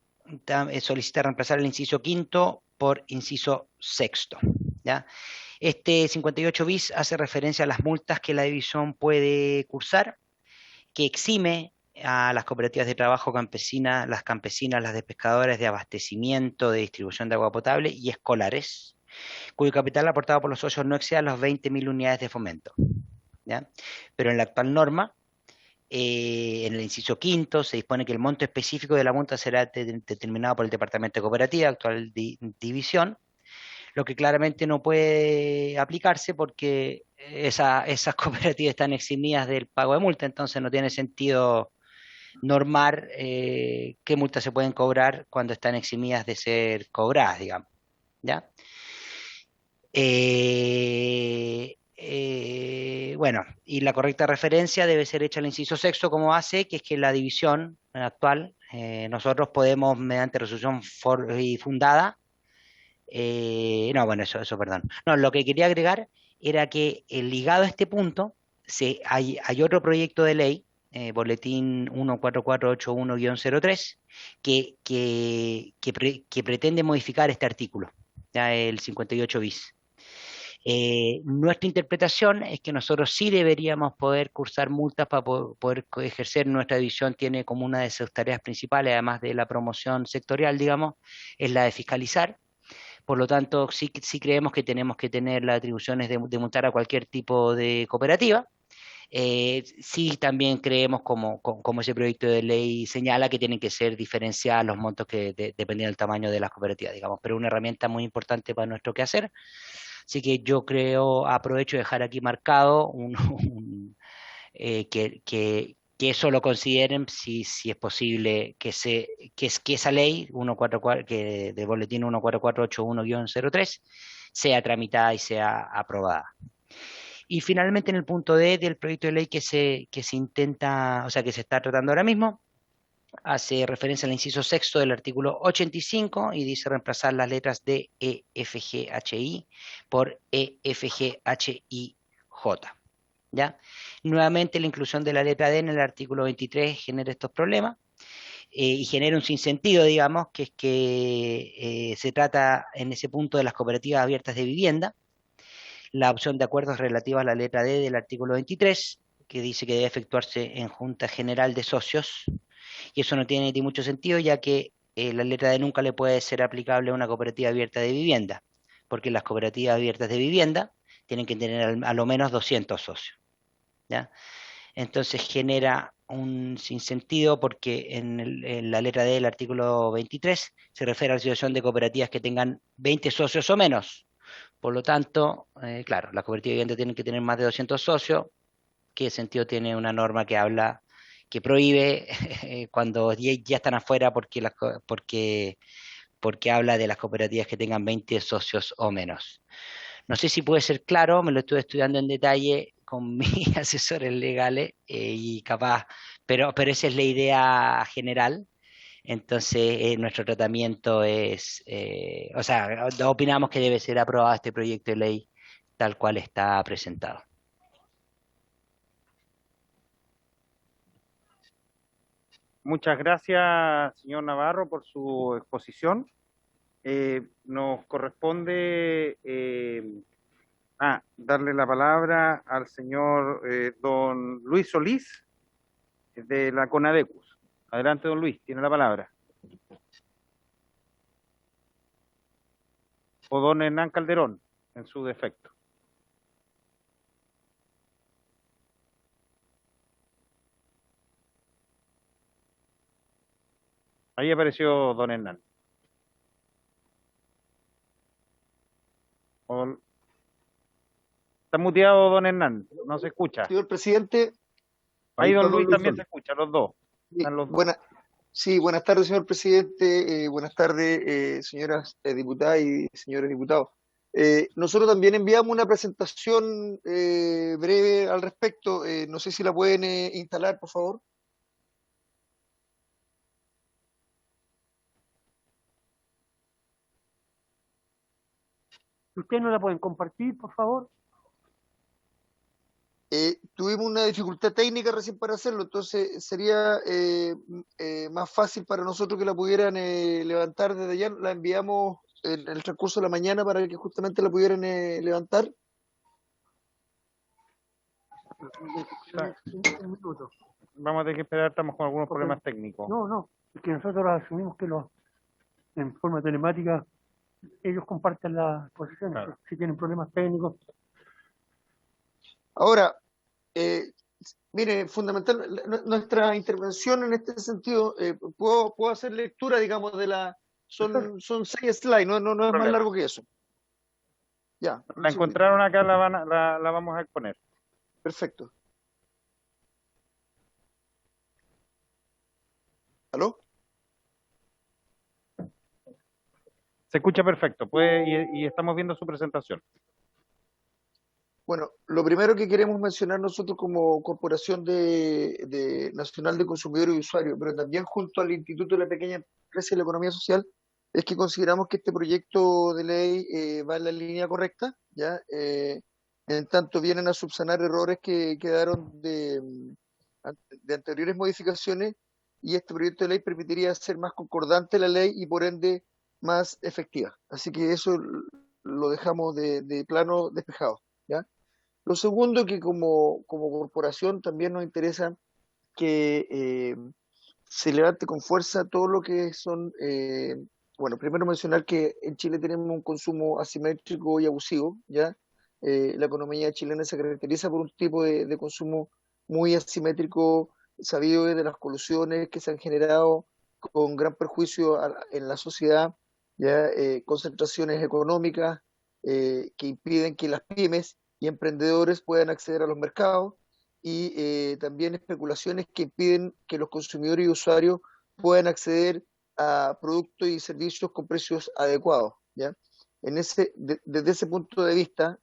solicita reemplazar el inciso quinto por inciso sexto, ¿ya? Este 58 bis hace referencia a las multas que la división puede cursar, que exime a las cooperativas de trabajo campesinas, las de pescadores, de abastecimiento, de distribución de agua potable y escolares, cuyo capital aportado por los socios no exceda las 20.000 unidades de fomento, ¿ya? Pero en la actual norma, en el inciso quinto, se dispone que el monto específico de la multa será determinado por el Departamento de Cooperativa, actual división, lo que claramente no puede aplicarse porque esas cooperativas están eximidas del pago de multa, entonces no tiene sentido normar qué multas se pueden cobrar cuando están eximidas de ser cobradas, digamos, ¿ya? Bueno, y la correcta referencia debe ser hecha al inciso sexto, como hace, que es que la división actual, nosotros podemos, mediante resolución fundada, no, bueno, eso, perdón. No, lo que quería agregar era que ligado a este punto, hay otro proyecto de ley, boletín 14481-03, que pretende modificar este artículo, ya el 58 bis. Nuestra interpretación es que nosotros sí deberíamos poder cursar multas para poder ejercer. Nuestra división tiene como una de sus tareas principales, además de la promoción sectorial, digamos, es la de fiscalizar. Por lo tanto, sí creemos que tenemos que tener las atribuciones de multar a cualquier tipo de cooperativa. Sí también creemos, como ese proyecto de ley señala, que tienen que ser diferenciados los montos que dependiendo del tamaño de las cooperativas, digamos, pero una herramienta muy importante para nuestro quehacer. Así que yo aprovecho de dejar aquí marcado que eso lo consideren si es posible que esa ley 144, del boletín 14481-03 sea tramitada y sea aprobada. Y finalmente, en el punto D del proyecto de ley que se intenta, o sea, que se está tratando ahora mismo, hace referencia al inciso sexto del artículo 85 y dice reemplazar las letras D, E, F, G, H, I por E, F, G, H, I, J. ¿Ya? Nuevamente la inclusión de la letra D en el artículo 23 genera estos problemas y genera un sinsentido, digamos, que es que se trata en ese punto de las cooperativas abiertas de vivienda, la opción de acuerdos relativa a la letra D del artículo 23, que dice que debe efectuarse en Junta General de Socios, y eso no tiene ni mucho sentido, ya que la letra D nunca le puede ser aplicable a una cooperativa abierta de vivienda, porque las cooperativas abiertas de vivienda tienen que tener a lo menos 200 socios, ¿ya? Entonces genera un sinsentido porque en la letra D del artículo 23 se refiere a la situación de cooperativas que tengan 20 socios o menos. Por lo tanto, claro, las cooperativas de vivienda tienen que tener más de 200 socios. ¿Qué sentido tiene una norma que prohíbe cuando ya están afuera porque habla de las cooperativas que tengan 20 socios o menos? No sé si puede ser claro, me lo estuve estudiando en detalle con mis asesores legales y capaz, pero esa es la idea general. Entonces, nuestro tratamiento es, o sea, opinamos que debe ser aprobado este proyecto de ley tal cual está presentado. Muchas gracias, señor Navarro, por su exposición. Nos corresponde darle la palabra al señor don Luis Solís, de la CONADECUS. Adelante, don Luis, tiene la palabra. O don Hernán Calderón, en su defecto. Ahí apareció don Hernán. Está muteado don Hernán, no se escucha. Señor presidente. Ahí don Luis también se escucha, los dos. Buenas tardes, señor presidente. Buenas tardes, señoras diputadas y señores diputados. Nosotros también enviamos una presentación breve al respecto. No sé si la pueden instalar, por favor. ¿Ustedes no la pueden compartir, por favor? tuvimos una dificultad técnica recién para hacerlo, entonces sería más fácil para nosotros que la pudieran levantar desde allá. La enviamos en el transcurso de la mañana para que justamente la pudieran levantar. Vamos a tener que esperar, estamos con algunos problemas técnicos. No, es que nosotros asumimos que en forma telemática ellos comparten las posiciones, Claro. si tienen problemas técnicos. Ahora, mire, fundamental, nuestra intervención en este sentido, puedo hacer lectura, digamos, son 6 slides, no es más largo que eso. Ya. La encontraron acá, la vamos a exponer. Perfecto. ¿Aló? Se escucha perfecto, y estamos viendo su presentación. Bueno, lo primero que queremos mencionar nosotros como Corporación Nacional de Consumidores y Usuarios, pero también junto al Instituto de la Pequeña Empresa y la Economía Social, es que consideramos que este proyecto de ley va en la línea correcta, ¿ya? En tanto vienen a subsanar errores que quedaron de anteriores modificaciones, y este proyecto de ley permitiría hacer más concordante la ley y por ende más efectiva. Así que eso lo dejamos de plano despejado, ¿ya? Lo segundo, que como corporación también nos interesa que se levante con fuerza todo lo que son, bueno, primero mencionar que en Chile tenemos un consumo asimétrico y abusivo, ¿ya? La economía chilena se caracteriza por un tipo de consumo muy asimétrico, sabido de las colusiones que se han generado con gran perjuicio en la sociedad, ¿ya? Concentraciones económicas que impiden que las pymes y emprendedores puedan acceder a los mercados, y también especulaciones que impiden que los consumidores y usuarios puedan acceder a productos y servicios con precios adecuados, ¿ya? Desde ese punto de vista,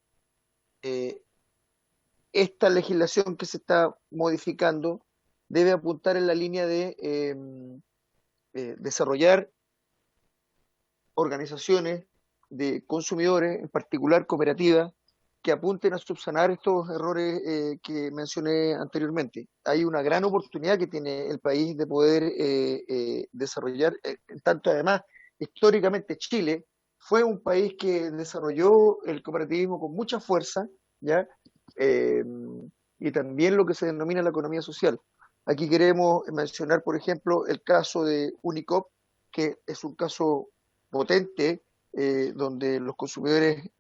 esta legislación que se está modificando debe apuntar en la línea de desarrollar organizaciones de consumidores, en particular cooperativas, que apunten a subsanar estos errores que mencioné anteriormente. Hay una gran oportunidad que tiene el país de poder desarrollar, tanto además, históricamente Chile fue un país que desarrolló el cooperativismo con mucha fuerza, ¿ya? Y también lo que se denomina la economía social. Aquí queremos mencionar, por ejemplo, el caso de Unicop, que es un caso potente, donde los consumidores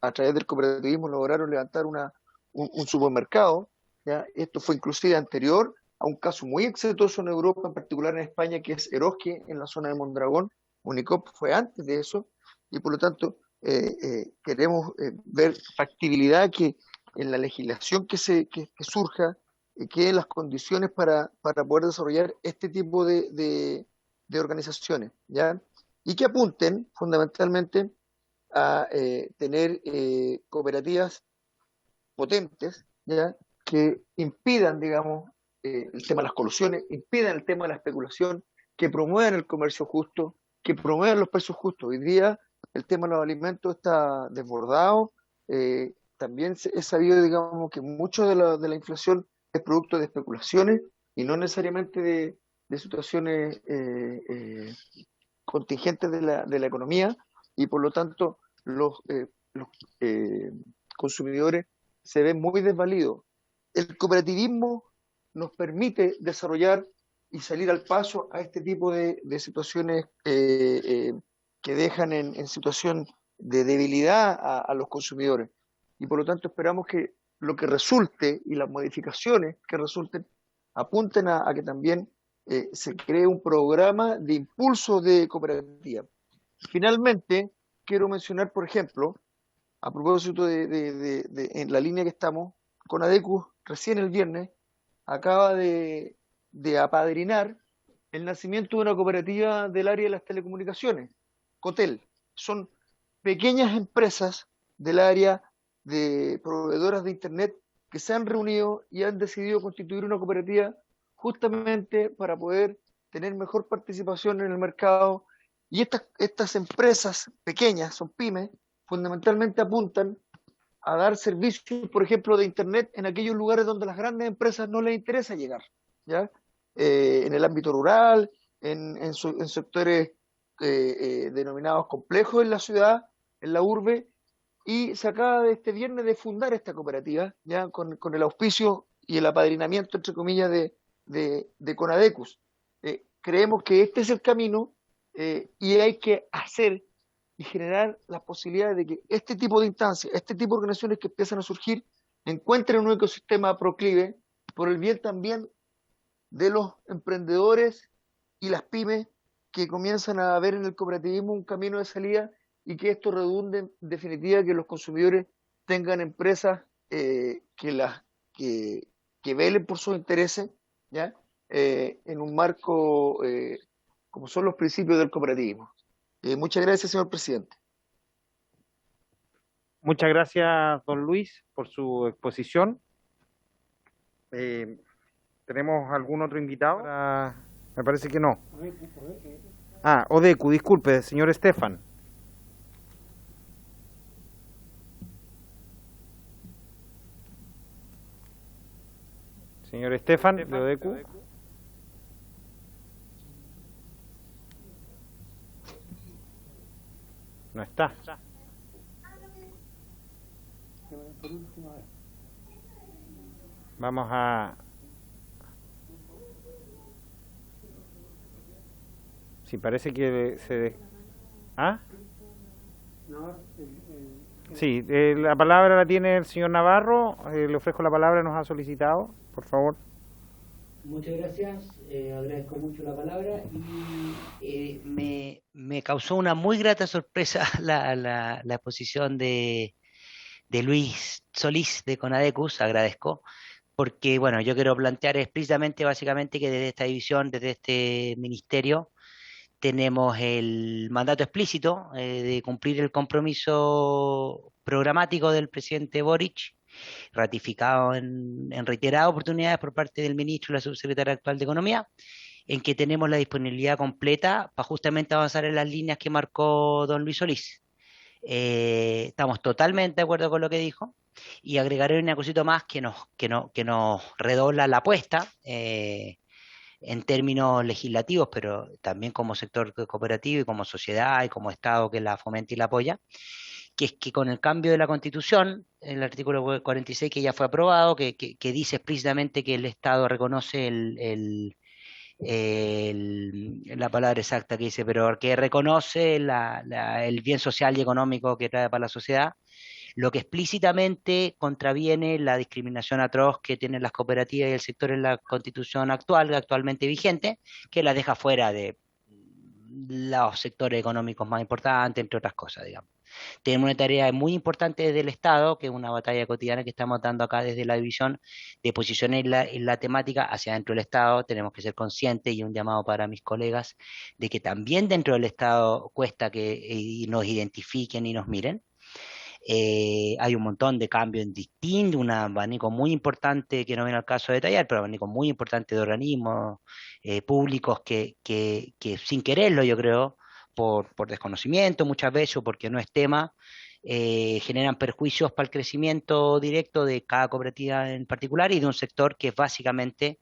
a través del cooperativismo lograron levantar un supermercado, ¿ya? Esto fue inclusive anterior a un caso muy exitoso en Europa, en particular en España, que es Eroski, en la zona de Mondragón. Unicop fue antes de eso, y por lo tanto queremos ver factibilidad que en la legislación que surja queden las condiciones para poder desarrollar este tipo de organizaciones, ¿ya? Y que apunten fundamentalmente a tener cooperativas potentes, ¿ya? Que impidan, digamos, el tema de las colusiones, impidan el tema de la especulación, que promuevan el comercio justo, que promuevan los precios justos. Hoy día el tema de los alimentos está desbordado. También es sabido, digamos, que mucho de la inflación es producto de especulaciones y no necesariamente de situaciones contingentes de la economía, y por lo tanto los consumidores se ven muy desvalidos. El cooperativismo nos permite desarrollar y salir al paso a este tipo de situaciones que dejan en situación de debilidad a los consumidores, y por lo tanto esperamos que lo que resulte y las modificaciones que resulten apunten a que también se cree un programa de impulso de cooperativa. Finalmente, quiero mencionar, por ejemplo, a propósito en la línea que estamos, Conadecus recién el viernes acaba de apadrinar el nacimiento de una cooperativa del área de las telecomunicaciones, Cotel. Son pequeñas empresas del área de proveedoras de Internet que se han reunido y han decidido constituir una cooperativa justamente para poder tener mejor participación en el mercado. Y estas empresas pequeñas, son pymes, fundamentalmente apuntan a dar servicios, por ejemplo, de Internet en aquellos lugares donde las grandes empresas no les interesa llegar, ¿ya? En el ámbito rural, en sectores denominados complejos en la ciudad, en la urbe, y se acaba de este viernes de fundar esta cooperativa, ya con el auspicio y el apadrinamiento, entre comillas, de Conadecus. Creemos que este es el camino y hay que hacer y generar las posibilidades de que este tipo de instancias, este tipo de organizaciones que empiezan a surgir, encuentren un ecosistema proclive por el bien también de los emprendedores y las pymes que comienzan a ver en el cooperativismo un camino de salida y que esto redunde en definitiva que los consumidores tengan empresas que velen por sus intereses, ¿ya? En un marco como son los principios del cooperativismo. Muchas gracias, señor presidente. Muchas gracias, don Luis, por su exposición. ¿Tenemos algún otro invitado? Me parece que no. Odecu, disculpe, señor Estefan. Señor Estefan, de Odecu. No está. Vamos a... Sí, parece que se... ¿Ah? Sí, la palabra la tiene el señor Navarro. Le ofrezco la palabra, nos ha solicitado, por favor. Muchas gracias, agradezco mucho la palabra y me causó una muy grata sorpresa la exposición de Luis Solís de Conadecus, agradezco, porque bueno, yo quiero plantear explícitamente básicamente que desde esta división, desde este ministerio, tenemos el mandato explícito de cumplir el compromiso programático del presidente Boric, ratificado en reiteradas oportunidades por parte del ministro y la subsecretaria actual de Economía, en que tenemos la disponibilidad completa para justamente avanzar en las líneas que marcó don Luis Solís. Estamos totalmente de acuerdo con lo que dijo y agregaré una cosita más que nos redobla la apuesta en términos legislativos, pero también como sector cooperativo y como sociedad y como Estado que la fomenta y la apoya, que es que con el cambio de la Constitución, el artículo 46 que ya fue aprobado, que dice explícitamente que el Estado reconoce la palabra exacta que dice, pero que reconoce el bien social y económico que trae para la sociedad, lo que explícitamente contraviene la discriminación atroz que tienen las cooperativas y el sector en la Constitución actualmente vigente, que las deja fuera de los sectores económicos más importantes, entre otras cosas, digamos. Tenemos una tarea muy importante desde el Estado, que es una batalla cotidiana que estamos dando acá desde la división de posiciones en la temática hacia dentro del Estado. Tenemos que ser conscientes y un llamado para mis colegas de que también dentro del Estado cuesta que nos identifiquen y nos miren. Hay un montón de cambios distintos, un abanico muy importante que no viene al caso de detallar, pero un abanico muy importante de organismos públicos que sin quererlo, yo creo, por desconocimiento muchas veces o porque no es tema, generan perjuicios para el crecimiento directo de cada cooperativa en particular y de un sector que es básicamente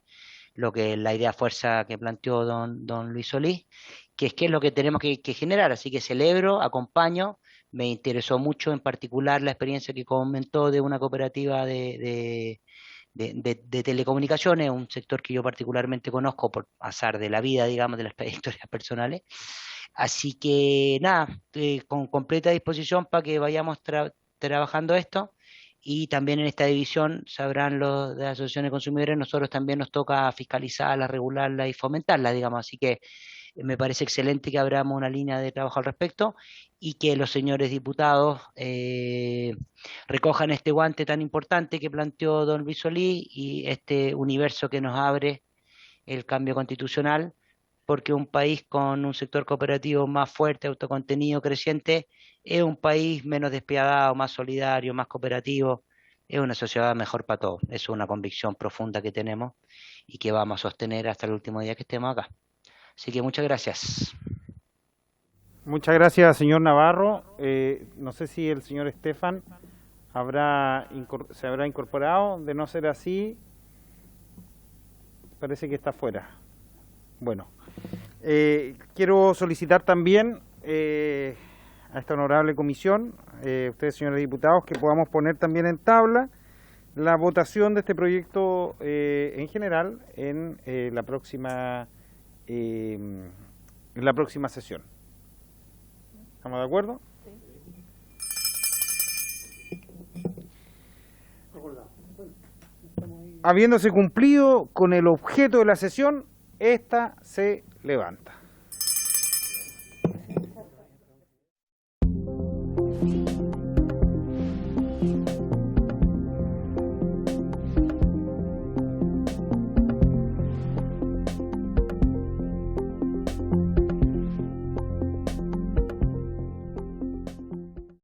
lo que la idea fuerza que planteó don Luis Solís, que es lo que tenemos que generar. Así que celebro, acompaño. Me interesó mucho en particular la experiencia que comentó de una cooperativa de telecomunicaciones, un sector que yo particularmente conozco por azar de la vida, digamos, de las historias personales. Así que nada, con completa disposición para que vayamos trabajando esto. Y también en esta división, sabrán los de la Asociación de Consumidores, nosotros también nos toca fiscalizarla, regularla y fomentarla, digamos. Así que me parece excelente que abramos una línea de trabajo al respecto y que los señores diputados recojan este guante tan importante que planteó don Luis Solís y este universo que nos abre el cambio constitucional, porque un país con un sector cooperativo más fuerte, autocontenido, creciente, es un país menos despiadado, más solidario, más cooperativo, es una sociedad mejor para todos. Eso es una convicción profunda que tenemos y que vamos a sostener hasta el último día que estemos acá. Así que muchas gracias. Muchas gracias, señor Navarro. No sé si el señor Estefan se habrá incorporado. De no ser así, parece que está fuera. Bueno, quiero solicitar también a esta honorable comisión, ustedes señores diputados, que podamos poner también en tabla la votación de este proyecto en general en la próxima sesión. ¿Estamos de acuerdo? Habiéndose cumplido con el objeto de la sesión, esta se levanta.